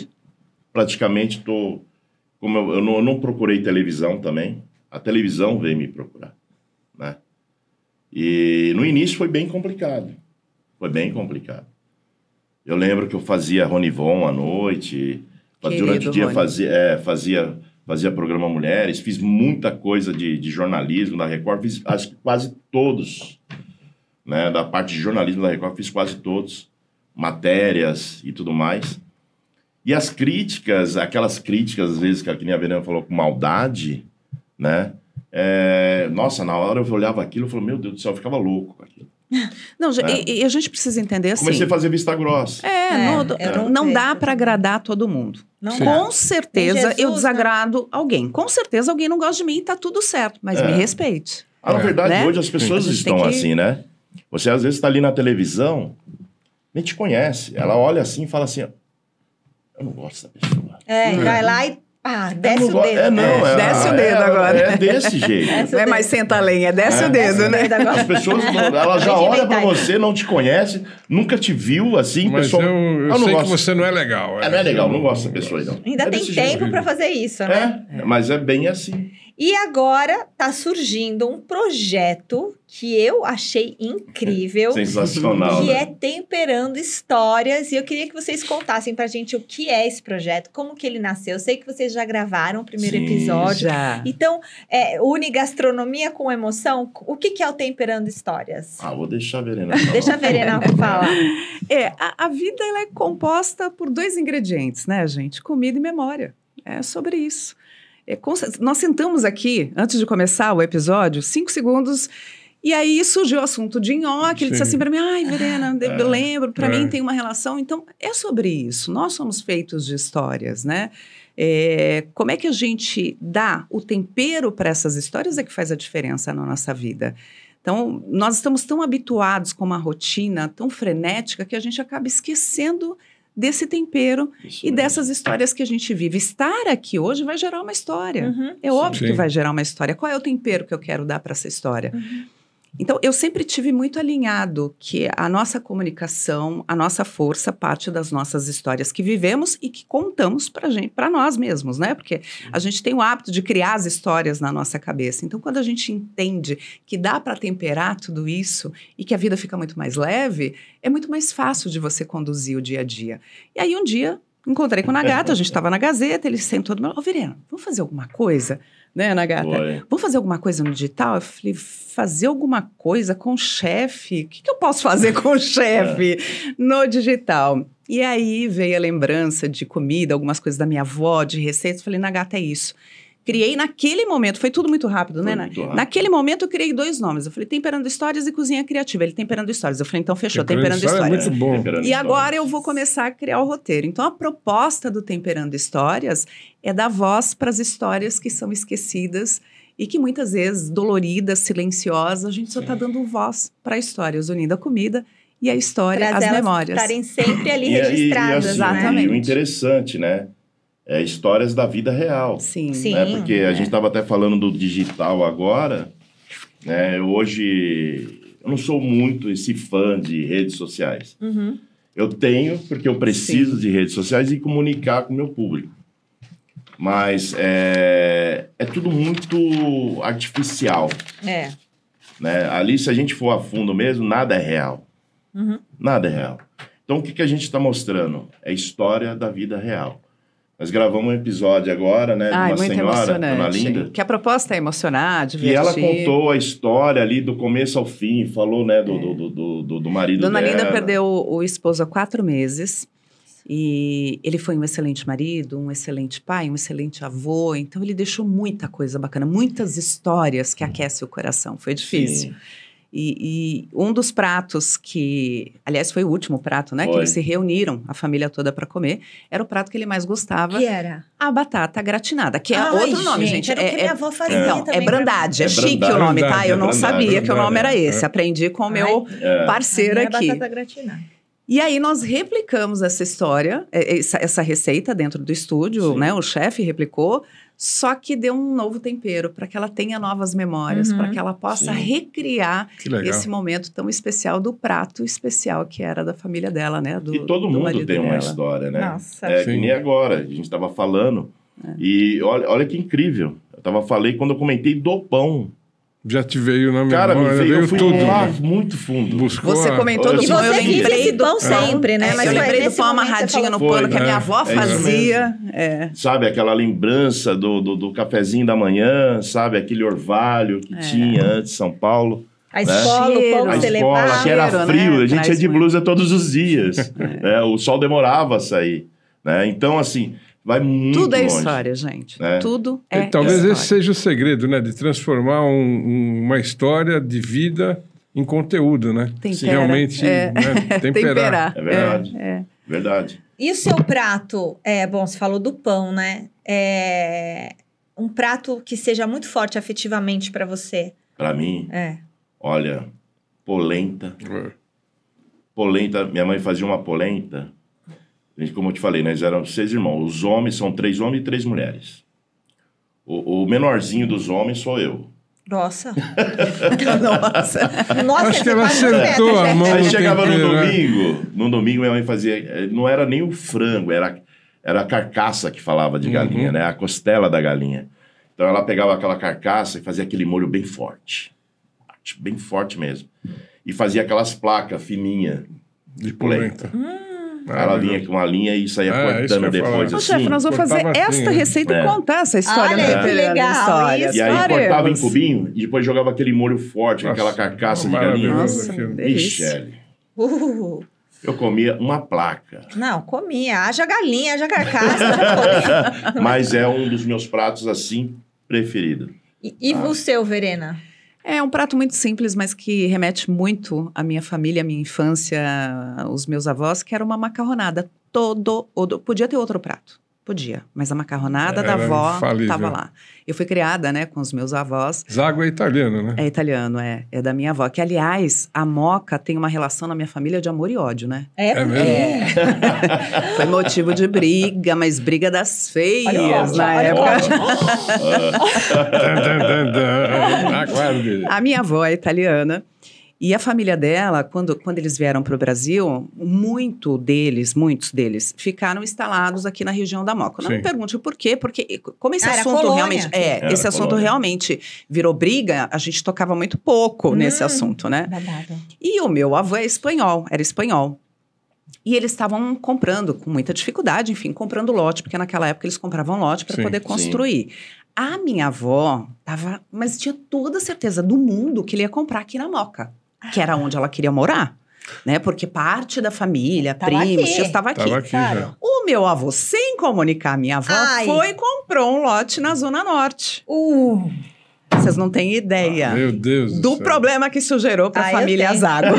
praticamente estou... Como eu não procurei televisão também, a televisão veio me procurar, né? E no início foi bem complicado. Eu lembro que eu fazia Ronivon à noite, durante o dia fazia programa Mulheres, fiz muita coisa de jornalismo da Record, fiz acho que quase todos, né? Da parte de jornalismo da Record, fiz quase todos, matérias e tudo mais. E as críticas, aquelas críticas, às vezes, que nem a Verena falou, com maldade, né? Nossa, na hora eu olhava aquilo e falava, meu Deus do céu, eu ficava louco com aquilo. Não, e a gente precisa entender assim... Comecei a fazer vista grossa. Não dá para agradar todo mundo. Com certeza eu desagrado alguém. Com certeza alguém não gosta de mim e tá tudo certo, mas me respeite. Na verdade, hoje as pessoas estão assim, né? Você às vezes está ali na televisão, nem te conhece. Ela olha assim e fala assim... Eu não gosto dessa pessoa. Vai lá e desce o dedo. Desce o dedo agora. É desse jeito. Não é mais senta a lenha, desce o dedo, né? As pessoas, ela já olha pra você, não te conhece, nunca te viu, assim, mas pessoal... eu sei que você não é legal. Não é legal, não gosto dessa pessoa, não. Ainda tem tempo pra fazer isso, né? Mas é bem assim. E agora tá surgindo um projeto que eu achei incrível. Sensacional. Que é Temperando Histórias. E eu queria que vocês contassem pra gente o que é esse projeto, como que ele nasceu. Eu sei que vocês já gravaram o primeiro episódio. Já. Então, une gastronomia com emoção. O que é o Temperando Histórias? Vou deixar a Verena falar. Deixa a Verena falar. A vida ela é composta por 2 ingredientes, né, gente? Comida e memória. É sobre isso. Nós sentamos aqui, antes de começar o episódio, 5 segundos, e aí surgiu o assunto de nhoque. Ele disse assim para mim, Verena, eu lembro, para mim tem uma relação. Então, é sobre isso. Nós somos feitos de histórias, né? Como é que a gente dá o tempero para essas histórias é que faz a diferença na nossa vida. Então, nós estamos tão habituados com uma rotina tão frenética que a gente acaba esquecendo desse tempero e dessas histórias que a gente vive. Estar aqui hoje vai gerar uma história. É óbvio que vai gerar uma história. Qual é o tempero que eu quero dar para essa história? Então, eu sempre tive muito alinhado que a nossa comunicação, a nossa força parte das nossas histórias que vivemos e que contamos para nós mesmos, né? Porque a gente tem o hábito de criar as histórias na nossa cabeça. Então, quando a gente entende que dá para temperar tudo isso e que a vida fica muito mais leve, é muito mais fácil de você conduzir o dia a dia. E aí, um dia, encontrei com o Nagata, a gente estava na Gazeta, ele sentou do meu lado, Verena, vamos fazer alguma coisa? Né, Nagata? Vamos fazer alguma coisa no digital? Eu falei, fazer alguma coisa com o chefe? O que eu posso fazer com o chefe no digital? E aí veio a lembrança de comida, algumas coisas da minha avó, de receitas. Falei, Nagata, é isso. Criei naquele momento, foi tudo muito rápido, né? Naquele momento eu criei 2 nomes. Eu falei, Temperando Histórias e Cozinha Criativa. Ele, Temperando Histórias. Eu falei, então fechou, Temperando Histórias. É muito bom. E agora eu vou começar a criar o roteiro. Então a proposta do Temperando Histórias é dar voz para as histórias que são esquecidas e que muitas vezes, doloridas, silenciosas, a gente só está dando voz para histórias, unindo a comida e a história, as memórias. Estarem sempre ali registradas, assim, exatamente. E o interessante, né? Histórias da vida real. Sim. Né? Porque a gente estava até falando do digital agora, né? Hoje, eu não sou muito esse fã de redes sociais. Eu tenho, porque eu preciso de redes sociais e comunicar com o meu público. Mas é tudo muito artificial. Né? Ali, se a gente for a fundo mesmo, nada é real. Nada é real. Então, o que a gente está mostrando? É a história da vida real. Nós gravamos um episódio agora, né, de uma senhora, Dona Linda. Que a proposta é emocionar, divertir. E ela contou a história ali do começo ao fim, falou, né, do marido Dona dela. Linda perdeu o esposo há 4 meses. E ele foi um excelente marido, um excelente pai, um excelente avô. Então, ele deixou muita coisa bacana, muitas histórias que aquecem o coração. Foi difícil. Sim. E um dos pratos que... Aliás, foi o último prato, né? Que eles se reuniram, a família toda, para comer. Era o prato que ele mais gostava. Que era? A batata gratinada. Que é outro nome, gente. Era o que minha avó fazia então, também. É brandade. É chique o nome, tá? Eu não sabia que o nome era esse. Aprendi com o meu parceiro aqui. Batata gratinada. E aí nós replicamos essa história, essa receita dentro do estúdio, né? O chefe replicou, só que deu um novo tempero para que ela tenha novas memórias, para que ela possa recriar esse momento tão especial do prato especial que era da família dela, né? E todo mundo tem uma história, né? Nossa. Que nem agora, a gente estava falando, e olha que incrível. Eu falei quando eu comentei do pão. Já te veio na memória, cara, eu fui tudo. Lá muito fundo. Você comentou do pão, eu lembrei do pão sempre, né? Mas eu lembrei do pão amarradinho no pano que a minha avó fazia. Sabe, aquela lembrança do cafezinho da manhã, sabe, aquele orvalho que tinha antes em São Paulo. A escola, o pão que você levava. Que era frio, a gente ia de blusa todos os dias. O sol demorava a sair. Né? Então, assim... Vai muito Tudo é longe. história, gente. Tudo é história. Talvez esse seja o segredo, né? De transformar uma história de vida em conteúdo, né? Realmente temperar. É verdade. Verdade. E o seu prato? Bom, você falou do pão, né? Um prato que seja muito forte afetivamente para você. Para mim? Olha, polenta. Polenta, minha mãe fazia uma polenta... Como eu te falei, nós éramos 6 irmãos. Os homens são 3 homens e 3 mulheres. O menorzinho dos homens sou eu. Nossa. Acho que ela acertou a mão. Aí chegava no domingo minha mãe fazia... Não era nem o frango, era a carcaça que falava de galinha, né? A costela da galinha. Então ela pegava aquela carcaça e fazia aquele molho bem forte. Bem forte mesmo. E fazia aquelas placas fininhas de polenta. Ela vinha com uma linha e saía cortando depois, assim. Chefe, nós vamos fazer esta receita e contar essa história. Olha, que legal. E aí cortava em cubinho e depois jogava aquele molho forte, com aquela carcaça de galinha. Nossa, Michele. Eu comia uma placa. Não, comia. Haja galinha, haja carcaça. Mas é um dos meus pratos, assim, preferido. E o seu, Verena? É um prato muito simples, mas que remete muito à minha família, à minha infância, aos meus avós, que era uma macarronada. Podia ter outro prato. Podia, mas a macarronada da avó estava lá. Eu fui criada, né, com os meus avós. Zago é italiano, né? É italiano, é da minha avó. Que, aliás, a moca tem uma relação na minha família de amor e ódio, né? É mesmo? Foi motivo de briga, mas briga das feias na época. A minha avó é italiana. E a família dela, quando eles vieram para o Brasil, muitos deles ficaram instalados aqui na região da Moca. Não me pergunte o porquê, porque como esse assunto realmente... esse assunto realmente virou briga, a gente tocava muito pouco nesse assunto, né? Babado. E o meu avô era espanhol. E eles estavam comprando, com muita dificuldade, enfim, comprando lote, porque naquela época eles compravam lote para poder construir. A minha avó mas tinha toda a certeza do mundo que ele ia comprar aqui na Moca. Que era onde ela queria morar, né? Porque parte da família, primos, tios, estava aqui. Claro. O meu avô, sem comunicar a minha avó, foi e comprou um lote na Zona Norte. Vocês não têm ideia meu Deus do problema que isso gerou para a família Zago.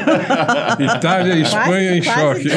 Itália e Espanha em choque.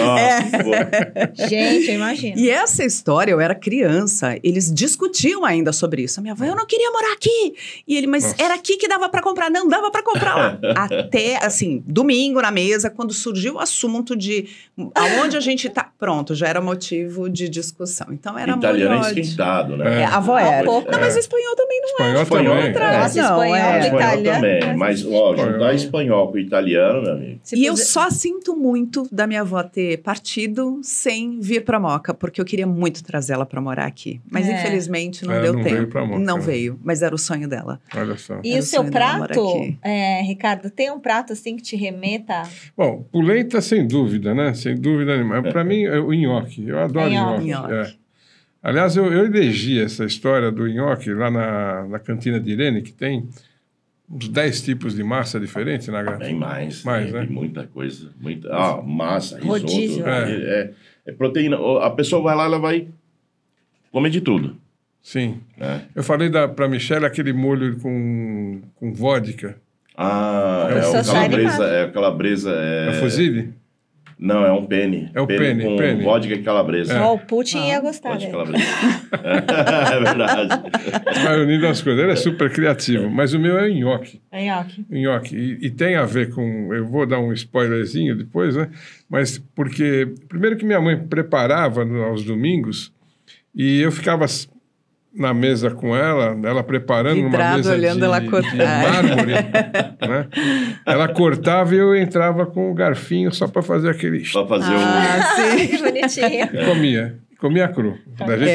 Gente, eu imagino. E essa história, eu era criança, eles discutiam ainda sobre isso. A minha avó, eu não queria morar aqui. E ele, mas era aqui que dava para comprar. Não, dava para comprar lá. Até, assim, domingo na mesa, quando surgiu o assunto de aonde a gente tá. Pronto, já era motivo de discussão. Então, era italiano é esquentado, né? A avó era. Não, mas o espanhol também não espanhol também. Nossa, não. Espanhol também. Mas, ó, juntar espanhol com italiano, meu amigo. E eu só sinto muito da minha avó ter partido sem vir pra Moca, porque eu queria muito trazê-la pra morar aqui. Mas, infelizmente, não deu não tempo. Veio pra Moca, não veio, mas era o sonho dela. Olha só. E o seu prato, Ricardo, tem um prato assim que te remeta? Bom, polenta sem dúvida, né? Sem dúvida nenhuma. Para mim, é o nhoque. Eu adoro nhoque. Aliás, eu elegi essa história do nhoque lá na cantina de Irene, que tem uns 10 tipos de massa diferentes, né, Gata? Tem mais, né? Tem muita coisa. Massa, rodízio. É proteína. A pessoa vai lá, ela vai comer de tudo. Sim. Eu falei para Michelle aquele molho com vodka. É o calabresa. É fusilli? Não, é um penne. É o penne. Com vodka e calabresa. O Putin ia gostar dele. É verdade. Vai unindo as coisas. Ele é super criativo. Mas o meu é nhoque. Nhoque. E tem a ver com... Eu vou dar um spoilerzinho depois, né? Mas porque... Primeiro que minha mãe preparava aos domingos e eu ficava na mesa com ela preparando uma mesa olhando ela cortar. de mármore, né? Ela cortava e eu entrava com o garfinho só para fazer aquele... Só fazer sim. Bonitinho. E comia cru.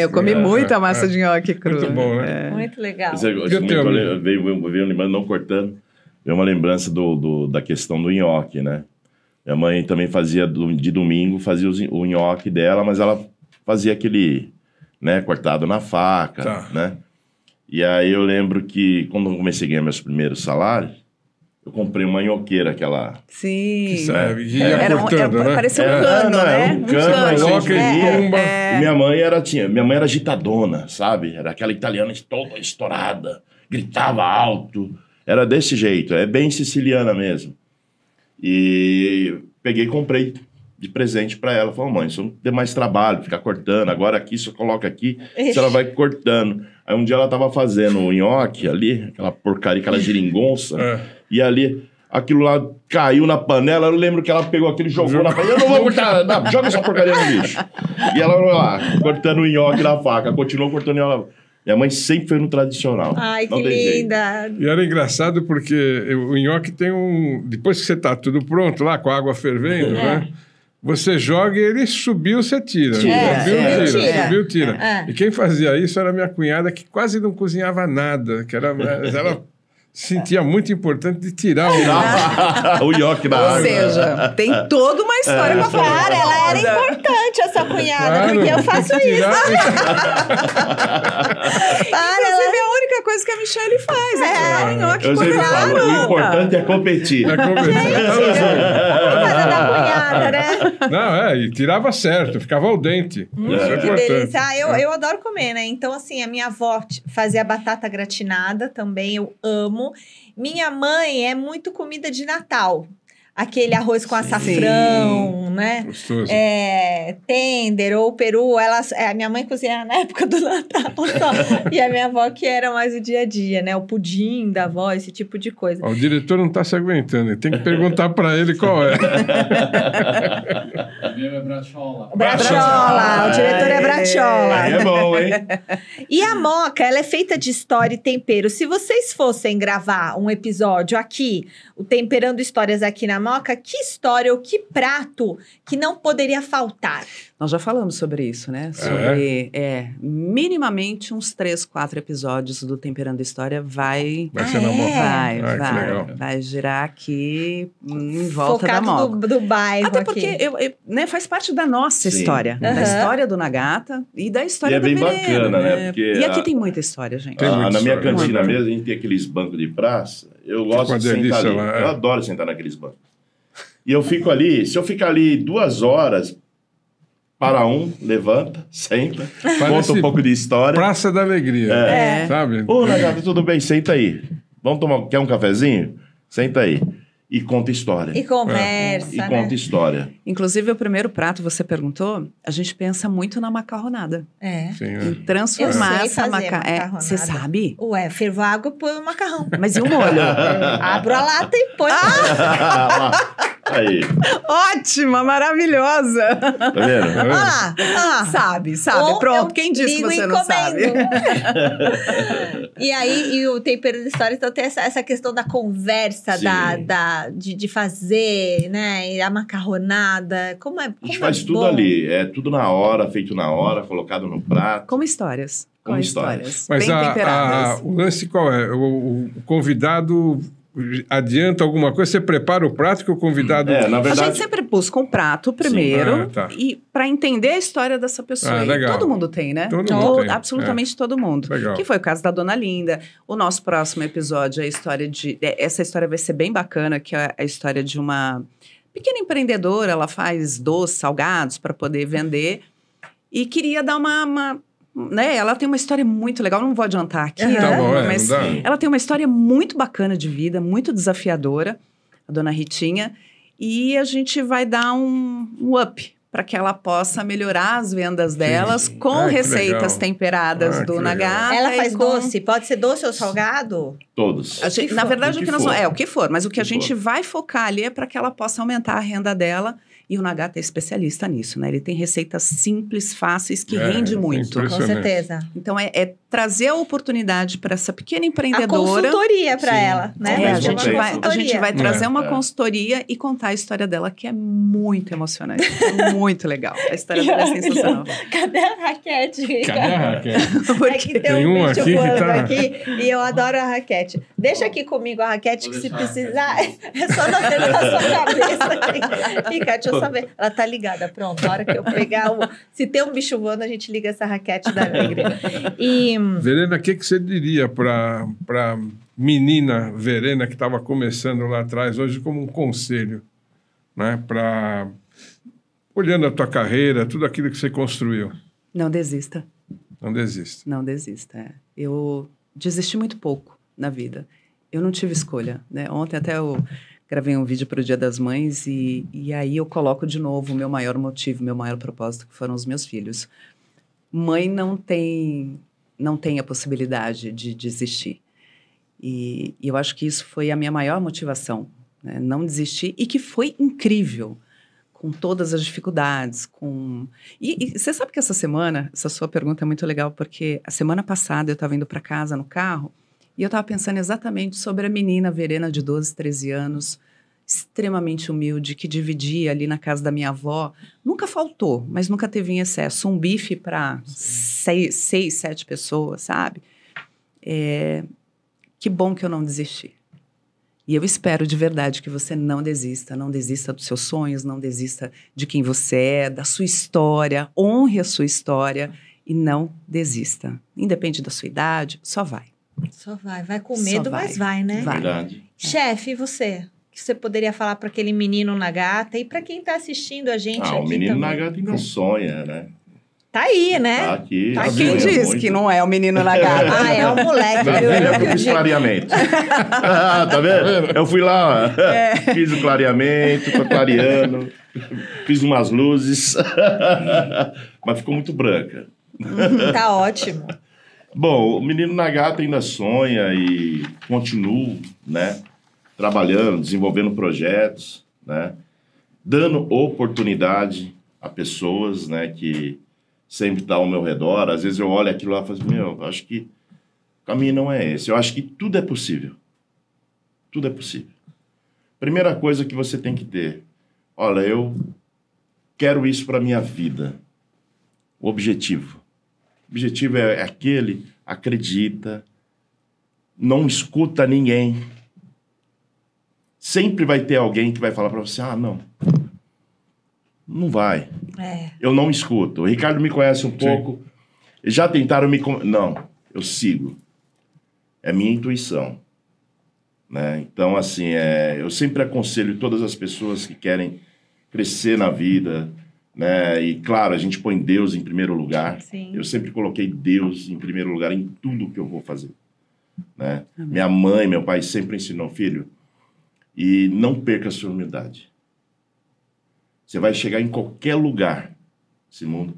Eu comi muita massa de nhoque cru. Muito bom, né? Muito legal. Veio lembrando, não cortando, veio uma lembrança da questão do nhoque, né? Minha mãe também fazia, de domingo, fazia o nhoque dela, mas ela fazia aquele... né, cortado na faca, né? E aí eu lembro que quando eu comecei a ganhar meus primeiros salários, eu comprei uma nhoqueira, aquela... Sim. Ia cortando, né? Parecia um cano, né? Era um cano, E minha mãe era agitadona, sabe? Era aquela italiana toda estourada, gritava alto. Era desse jeito, é bem siciliana mesmo. E peguei e comprei de presente para ela. Falei, mãe, isso não tem mais trabalho, ficar cortando. Agora aqui, só coloca aqui, ela vai cortando. Aí um dia ela tava fazendo o nhoque ali, aquela porcaria, aquela geringonça, e ali, aquilo lá caiu na panela. Eu lembro que ela pegou aquele, jogou na panela. Eu não vou cortar, não, joga essa porcaria no lixo. E ela lá, cortando o nhoque na faca, continuou cortando ela. Minha mãe sempre foi no tradicional. Ai, que linda! E era engraçado porque o nhoque tem depois que você tá tudo pronto lá, com a água fervendo, né? Você joga e ele subiu, você tira. Subiu, tira. E quem fazia isso era minha cunhada, que quase não cozinhava nada. Ela sentia muito importante de tirar o nhoque da água. Ou seja, tem toda uma história pra falar. Ela era importante, essa cunhada, porque eu faço isso. Inclusive, a única coisa que a Michelle faz é tirar o nhoque. Eu sempre falo, o importante é competir. Coisa da cunhada, né? Não, e tirava certo, ficava al dente. Que delícia. Eu adoro comer, né? Então, assim, a minha avó fazia batata gratinada também, eu amo. Minha mãe é muito comida de Natal. Aquele arroz com açafrão, né? Gostoso. Tender ou peru. A minha mãe cozinhava na época do Natal só. E a minha avó que era mais o dia a dia, né? O pudim da avó, esse tipo de coisa. O diretor não está se aguentando. Tem que perguntar para ele qual é. O meu é Brachola. Brachola. O diretor é Brachola. Aí é bom, hein? E a Moca, ela é feita de história e tempero. Se vocês fossem gravar um episódio aqui, o Temperando Histórias aqui na Moca, que história ou que prato que não poderia faltar? Nós já falamos sobre isso, né? Sobre minimamente uns 3, 4 episódios do Temperando História vai ser na Moca. Vai girar aqui em volta focado da Moca. do bairro. Até porque faz parte da nossa história, da história do Nagata e da história da bem Pereira, bacana, né? Porque e aqui tem muita história, gente. Na minha cantina mesmo, a gente tem aqueles bancos de praça. Eu gosto de sentar ali. Eu adoro sentar naqueles bancos. E eu fico ali, se eu ficar ali 2 horas, levanta, senta, conta um pouco de história. Praça da Alegria. Sabe? Ô, Nagata, tudo bem? Senta aí. Vamos tomar, quer um cafezinho? Senta aí. E conta história. E conversa, E conta história. Inclusive, o primeiro prato, você perguntou, a gente pensa muito na macarronada. Sim, Em transformar essa macarronada. Você sabe? Ué, fervo água, põe o macarrão. Mas e o molho? Abro a lata e põe. Aí, Ótima, maravilhosa. tá vendo? Olha lá. Sabe. Ou Pronto, eu quem disse que ligo você e não sabe? encomendo. E aí, e o tempero da história, então tem essa questão da conversa, Sim. de fazer, né? E a macarronada. Como é A gente como faz é tudo bom. ali. É tudo na hora, feito na hora, colocado no prato. Como histórias. Como histórias. Mas Bem temperadas. o lance qual é? O convidado adianta alguma coisa? Você prepara o prato que o convidado... Na A verdade, gente sempre busca um prato primeiro Ah, tá. e para entender a história dessa pessoa. Ah, E legal. todo mundo tem, né? Todo mundo tem, Absolutamente todo mundo. Legal. Que foi o caso da Dona Linda. O nosso próximo episódio é a história de... Essa história vai ser bem bacana, que é a história de uma pequena empreendedora. Ela faz doces, salgados para poder vender. E queria dar né? Ela tem uma história muito legal, não vou adiantar aqui, Tá né? bom, Mas não dá. ela tem uma história muito bacana de vida, muito desafiadora, a Dona Ritinha, e a gente vai dar um up para que ela possa melhorar as vendas delas com Ah, que receitas legal. temperadas Ah, do que legal. Nagata. Ela e faz com- doce? Pode ser doce ou salgado? todos. A gente- que na for. verdade, O o que que nós for. vamos, o que for, mas o que a que gente for. vai focar ali é para que ela possa aumentar a renda dela. E o Nagata é especialista nisso, né? Ele tem receitas simples, fáceis, que rende tem muito. Com Impressionante. certeza. Então, é trazer a oportunidade para essa pequena A empreendedora. consultoria para Sim. ela, né? Ao É, a mesmo gente, tempo. vai, a gente Consultoria. vai trazer uma É. consultoria e contar a história dela, que é muito emocionante. É muito legal. A história dela é sensacional. Cadê a raquete? Cadê a Raquel? É que tem um bicho aqui que voando tá- aqui e eu adoro a raquete. Deixa aqui comigo a raquete, que se precisar, é só não acertar a sua cabeça aqui. Fica, deixa eu saber. Ela tá ligada, pronto. A hora que eu pegar se tem um bicho voando, a gente liga essa raquete da alegria. E Verena, o que você diria para menina Verena que estava começando lá atrás, hoje como um conselho, né? Olhando a tua carreira, tudo aquilo que você construiu. Não desista. Não desista. Não desista. Eu desisti muito pouco na vida. Eu não tive escolha, né? Ontem até eu gravei um vídeo para o Dia das Mães e aí eu coloco de novo o meu maior motivo, meu maior propósito, que foram os meus filhos. Mãe não tem a possibilidade de desistir. E eu acho que isso foi a minha maior motivação, né? Não desistir, e que foi incrível, com todas as dificuldades, E você sabe que essa sua pergunta é muito legal, porque a semana passada eu estava indo para casa no carro, e eu estava pensando exatamente sobre a menina Verena de 12, 13 anos, extremamente humilde, que dividia ali na casa da minha avó. Nunca faltou, mas nunca teve em excesso. Um bife para 6, 7 pessoas, sabe? Que bom que eu não desisti. E eu espero de verdade que você não desista dos seus sonhos, não desista de quem você é, da sua história, honre a sua história e não desista. Independe da sua idade, só vai. só vai com Só medo, vai. mas vai, né? Vai. Verdade. Chefe, e você? O que você poderia falar para aquele menino Nagata e para quem está assistindo a gente aqui O menino também? Nagata ainda sonha, né? Tá aí, né? Tá aqui. Tá aqui. Quem sonha diz muito. que não é o menino Nagata? Ah, é um moleque. Tá viu? vendo? Eu Eu fiz acredito. clareamento. Tá vendo? Eu fui lá, ó. Fiz o clareamento, tô clareando. Fiz umas luzes. Mas ficou muito branca. Tá ótimo. Bom, o menino Nagata ainda sonha e continua, né? Trabalhando, desenvolvendo projetos, né? Dando oportunidade a pessoas, né? Que sempre estão ao meu redor. Às vezes eu olho aquilo lá e falo assim, acho que o caminho não é esse. Eu acho que tudo é possível. Tudo é possível. Primeira coisa que você tem que ter. Olha, eu quero isso para minha vida. O objetivo. O objetivo é aquele, acredita, não escuta ninguém. Sempre vai ter alguém que vai falar para você, não vai. Eu não escuto. O Ricardo me conhece um pouco. Já tentaram me... Não, eu sigo. É minha intuição. Né? Então, assim, eu sempre aconselho todas as pessoas que querem crescer na vida, né? E, claro, a gente põe Deus em primeiro lugar. Sim. Eu sempre coloquei Deus em primeiro lugar em tudo que eu vou fazer. Né? Minha mãe, meu pai sempre ensinou, filho, e não perca a sua humildade. Você vai chegar em qualquer lugar desse mundo,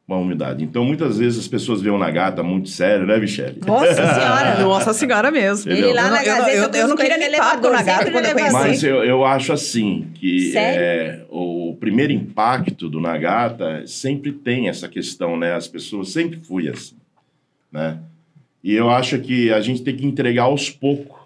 uma umidade. Então, muitas vezes as pessoas veem o Nagata muito sério, né, Michele? Nossa senhora. Nossa senhora mesmo. Ele lá na Gazeta eu não queria nem papo com o Nagata quando eu conheci. Mas eu acho assim, que o primeiro impacto do Nagata sempre tem essa questão, né? As pessoas sempre fui assim, né? E eu acho que a gente tem que entregar aos poucos,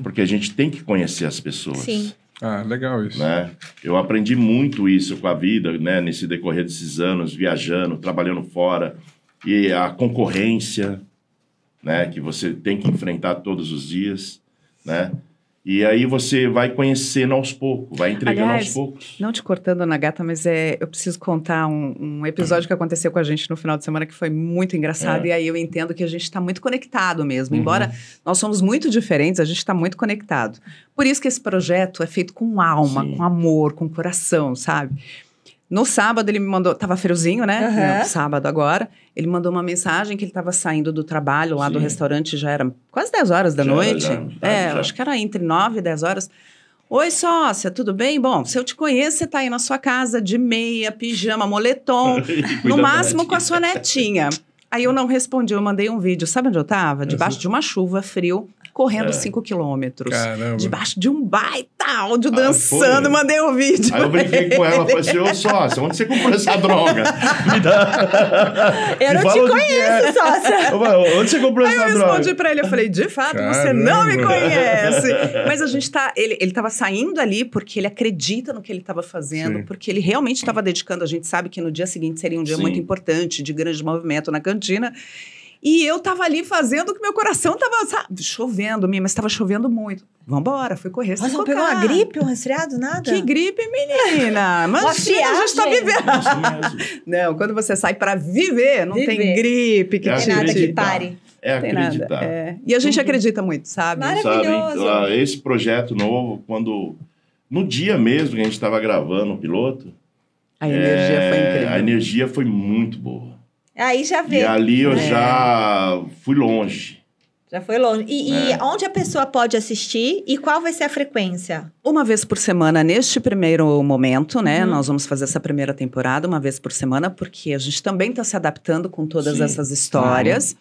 porque a gente tem que conhecer as pessoas. Sim. Ah, legal isso. Né? Eu aprendi muito isso com a vida, né? Nesse decorrer desses anos, viajando, trabalhando fora. E a concorrência, né? Que você tem que enfrentar todos os dias, né? E aí você vai conhecendo aos poucos, vai entregando aos poucos. Não te cortando, Nagata, mas eu preciso contar um episódio que aconteceu com a gente no final de semana que foi muito engraçado. E aí eu entendo que a gente está muito conectado mesmo. Embora nós somos muito diferentes, a gente está muito conectado. Por isso que esse projeto é feito com alma, com amor, com coração, sabe? No sábado ele me mandou, tava friozinho, né? No sábado agora, ele mandou uma mensagem que ele estava saindo do trabalho lá do restaurante, já era quase 10 horas da noite. Acho que era entre 9 e 10 horas. Oi, sócia, tudo bem? Bom, se eu te conheço, você tá aí na sua casa de meia, pijama, moletom, no máximo com a sua netinha. Aí eu não respondi, eu mandei um vídeo. Sabe onde eu tava? Debaixo de uma chuva, frio, correndo 5 quilômetros. Caramba. Debaixo de um baita áudio, dançando, mandei um vídeo. Aí eu brinquei com ela, falei assim, ô sócia, onde você comprou essa droga? Me dá... Eu não te conheço, sócia. Onde você comprou essa droga? Aí eu respondi pra ele, eu falei, de fato, você não me conhece. Mas a gente tá... Ele tava saindo ali porque ele acredita no que ele tava fazendo, porque ele realmente estava dedicando. A gente sabe que no dia seguinte seria um dia muito importante, de grande movimento na cantina. E eu tava ali fazendo o que meu coração tava, sabe, chovendo, mas tava chovendo muito. Vambora, fui correr. Mas não pegou uma gripe, um resfriado, nada? Que gripe, menina? Imagina, a gente tá vivendo. Não, quando você sai pra viver, não tem gripe. Que tem nada que pare. É acreditar. E a gente acredita muito, sabe? Maravilhoso. Sabe? Esse projeto novo, no dia mesmo que a gente estava gravando o piloto... A energia foi incrível. A energia foi muito boa. Aí já vê. E ali eu já fui longe. Já foi longe. E onde a pessoa pode assistir e qual vai ser a frequência? Uma vez por semana, neste primeiro momento, né? Nós vamos fazer essa primeira temporada uma vez por semana, porque a gente também está se adaptando com todas essas histórias.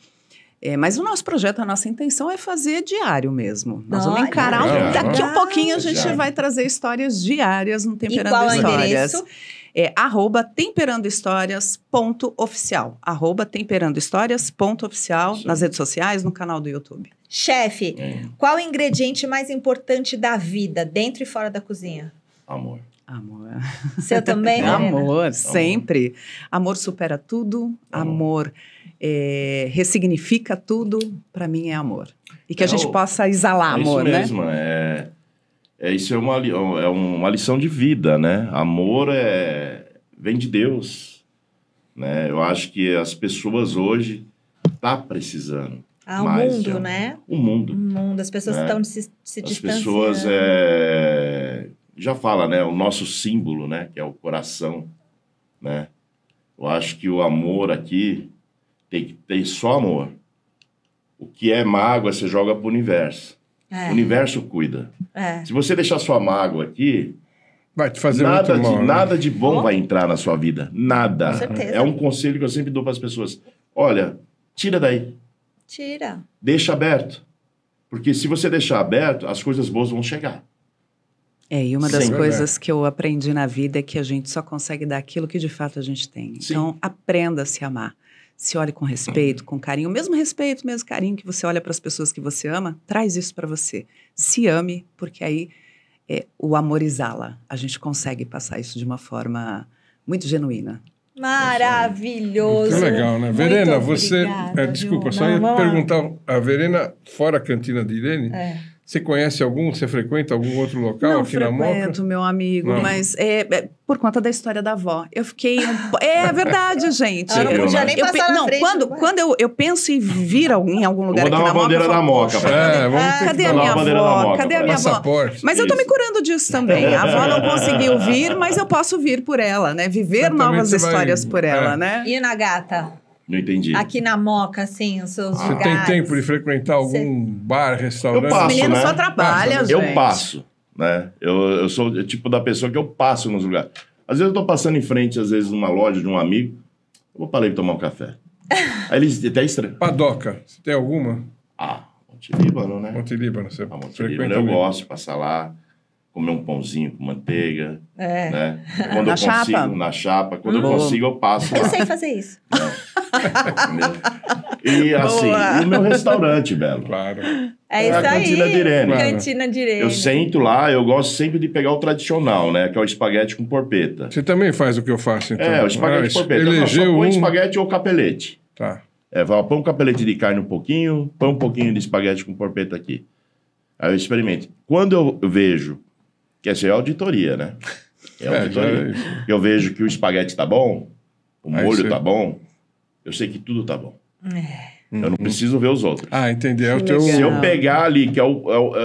Mas o nosso projeto, a nossa intenção é fazer diário mesmo. Nós vamos encarar. Daqui a pouquinho a gente vai trazer histórias diárias no Temperando Histórias. E qual é o endereço? @temperandohistorias.oficial. @temperandohistorias.oficial nas redes sociais, no canal do YouTube. Chefe, qual o ingrediente mais importante da vida, dentro e fora da cozinha? Amor. Amor. Seu também, né? Amor, sempre. Amor supera tudo. Amor ressignifica tudo. Para mim é amor. E que a gente possa exalar amor, né? Isso mesmo, isso é uma lição de vida, né? Amor vem de Deus, né? Eu acho que as pessoas hoje estão precisando. O mundo, né? O mundo. O mundo, as pessoas estão se distanciando. As pessoas, já fala, né? O nosso símbolo, né? Que é o coração, né? Eu acho que o amor aqui tem que ter só amor. O que é mágoa, você joga pro universo. O universo cuida. Se você deixar sua mágoa aqui, vai te fazer muito mal, nada de bom vai entrar na sua vida. Nada. Com certeza. É um conselho que eu sempre dou para as pessoas. Olha, tira daí. Tira. Deixa aberto. Porque se você deixar aberto, as coisas boas vão chegar. E uma das coisas que eu aprendi na vida é que a gente só consegue dar aquilo que de fato a gente tem. Então, aprenda a se amar. Se olhe com respeito, com carinho. O mesmo respeito, o mesmo carinho que você olha para as pessoas que você ama, traz isso para você. Se ame, porque aí o amor exala. A gente consegue passar isso de uma forma muito genuína. Maravilhoso. Que legal, né? Verena, você... desculpa, só ia perguntar. A Verena, fora a cantina de Irene... Você conhece algum? Você frequenta algum outro local aqui na Moca? Não frequento, meu amigo, mas por conta da história da avó. Eu fiquei... É verdade, gente. Eu não podia nem passar na frente. Quando eu penso em vir em algum lugar aqui na Moca... Vou dar uma bandeira da Moca. Cadê a minha avó? Cadê a minha avó? Mas eu tô me curando disso também. A avó não conseguiu vir, mas eu posso vir por ela, né? Viver novas histórias por ela, né? E na Gata? Não entendi. Aqui na Moca, assim, os seus lugares. Você tem tempo de frequentar algum bar, restaurante? Eu passo, Os meninos só trabalham, gente. Eu passo, né? Eu sou o tipo da pessoa que eu passo nos lugares. Às vezes eu tô passando em frente, às vezes, numa loja de um amigo. Eu vou para ele tomar um café. Aí eles até estranham. Padoca, você tem alguma? Monte Líbano, né? Monte Líbano, você Monte Líbano, eu gosto de passar lá, comer um pãozinho com manteiga, né? Quando eu consigo, na chapa. Quando eu consigo, eu passo lá. Eu sei fazer isso. E assim, e o meu restaurante, Belo. Claro. É isso a aí. Cantina de Irene. Cantina de Irene. Eu sento lá, eu gosto sempre de pegar o tradicional, né? Que é o espaguete com porpeta. Você também faz o que eu faço, então? O espaguete com porpeta. Elegeu só põe espaguete ou capelete. Tá. Põe um capelete de carne um pouquinho, põe um pouquinho de espaguete com porpeta aqui. Aí eu experimento. Quando eu vejo, que essa é auditoria, né? Auditoria. Eu vejo que o espaguete tá bom, o molho tá bom, eu sei que tudo tá bom. Eu não preciso ver os outros. Entendi. Se eu pegar ali, que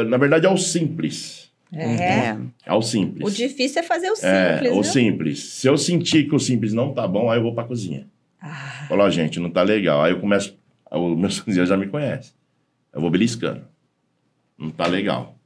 na verdade é o simples. É o simples. O difícil é fazer o simples, o simples. Se eu sentir que o simples não tá bom, aí eu vou pra cozinha. Falo, gente, não tá legal. Aí eu começo, os meus cozinheiros já me conhecem. Eu vou beliscando. Não tá legal.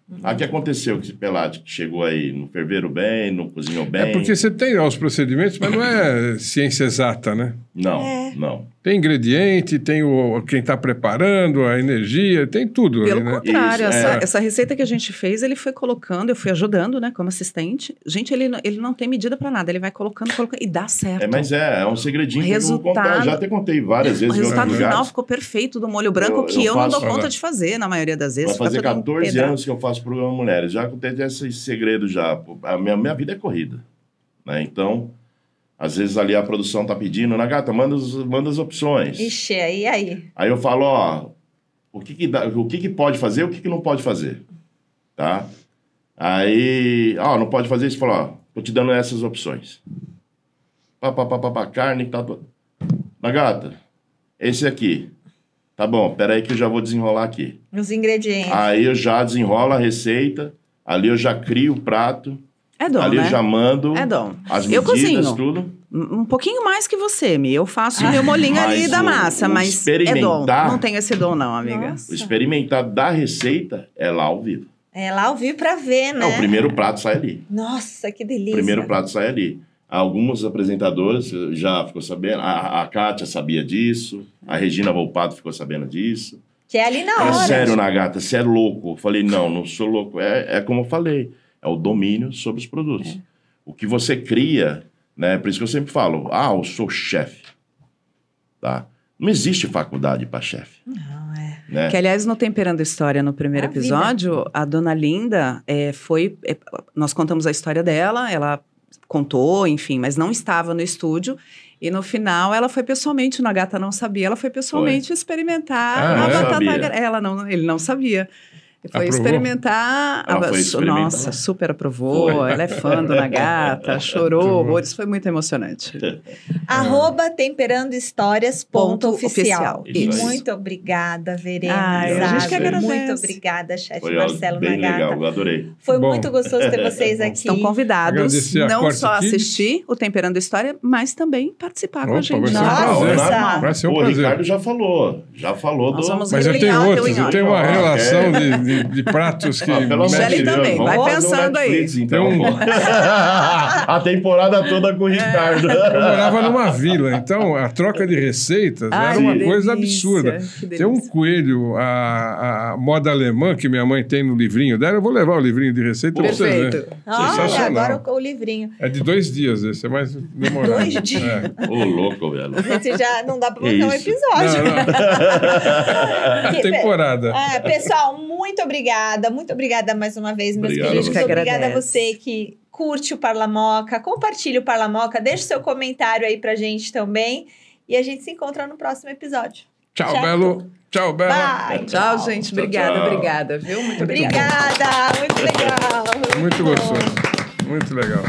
O que aconteceu com esse pelado que chegou aí? Não ferveram bem, não cozinhou bem? Porque você tem os procedimentos, mas não é ciência exata, né? Não. Tem ingrediente, tem quem está preparando, a energia, tem tudo. Pelo ali, né? contrário, essa receita que a gente fez, ele foi colocando, eu fui ajudando, né, como assistente. Gente, ele não tem medida para nada, ele vai colocando e dá certo. Mas é um segredinho que eu já até contei várias vezes. O resultado final ficou perfeito do molho branco, que eu não dou conta de fazer, na maioria das vezes. Vai fazer 14 anos que eu faço programa Mulheres. Já acontece esse segredo já. A minha vida é corrida, né? Então, às vezes ali a produção tá pedindo, Nagata, manda as opções. Ixi, e aí? Aí eu falo, o que pode fazer, o que não pode fazer, tá? Aí, não pode fazer isso, falo, tô te dando essas opções. Carne, tá tudo. Nagata, esse aqui. Tá bom, peraí que eu já vou desenrolar aqui. Os ingredientes. Aí eu já desenrolo a receita, ali eu já crio o prato. Ali né? eu já mando as medidas, eu cozinho. tudo. Um pouquinho mais que você, Mi. Eu faço meu molinho ali da massa, mas é dom. Não tenho esse dom não, amiga. O experimentar da receita é lá ao vivo. É lá ao vivo pra ver, né? O primeiro prato sai ali. Nossa, que delícia. O primeiro prato sai ali. Algumas apresentadoras já ficou sabendo. A Kátia sabia disso. A Regina Volpato ficou sabendo disso. Que é ali na hora. Sério, Nagata, você é louco. Eu falei, não sou louco. É como eu falei. É o domínio sobre os produtos. O que você cria, né? Por isso que eu sempre falo, eu sou chefe. Tá? Não existe faculdade para chefe. Não, né? Que, aliás, no Temperando História, no primeiro episódio, a dona Linda nós contamos a história dela, ela contou, enfim, mas não estava no estúdio. E no final, ela foi pessoalmente, o Nagata não sabia, ela foi pessoalmente experimentar a batata. Ele não sabia. Foi experimentar. Nossa, super aprovou. Ela é fã do Nagata, chorou horrores. Foi muito emocionante. @temperandohistorias.oficial. Muito obrigada, Verena. A gente que agradece. Muito obrigada, chefe Marcelo bem Nagata. Legal, eu adorei. Foi muito gostoso ter vocês aqui. Estão convidados não só a assistir o Temperando História, mas também participar com a gente. Vai ser um prazer. O Ricardo já falou Mas eu tenho outros, eu tenho uma relação de pratos que... Michele também, vai pensando aí. Então. A temporada toda com o Ricardo. Eu morava numa vila, então a troca de receitas era uma coisa absurda. Tem um coelho, a moda alemã que minha mãe tem no livrinho dela, eu vou levar o livrinho de receita para você ver. Agora o livrinho. É de 2 dias, esse é mais demorado. 2 dias? Ô, louco, velho. Você já não dá para botar um episódio. A temporada. Pessoal, muito obrigada mais uma vez, meus queridos. Obrigada a você que curte o Parlamoca, compartilhe o Parlamoca, deixe seu comentário aí pra gente também. E a gente se encontra no próximo episódio. Tchau, Belo. Tchau, Bela. Bye. Tchau, gente. Obrigada, viu? Muito obrigada. Obrigada, muito legal. Muito gostoso. Muito legal.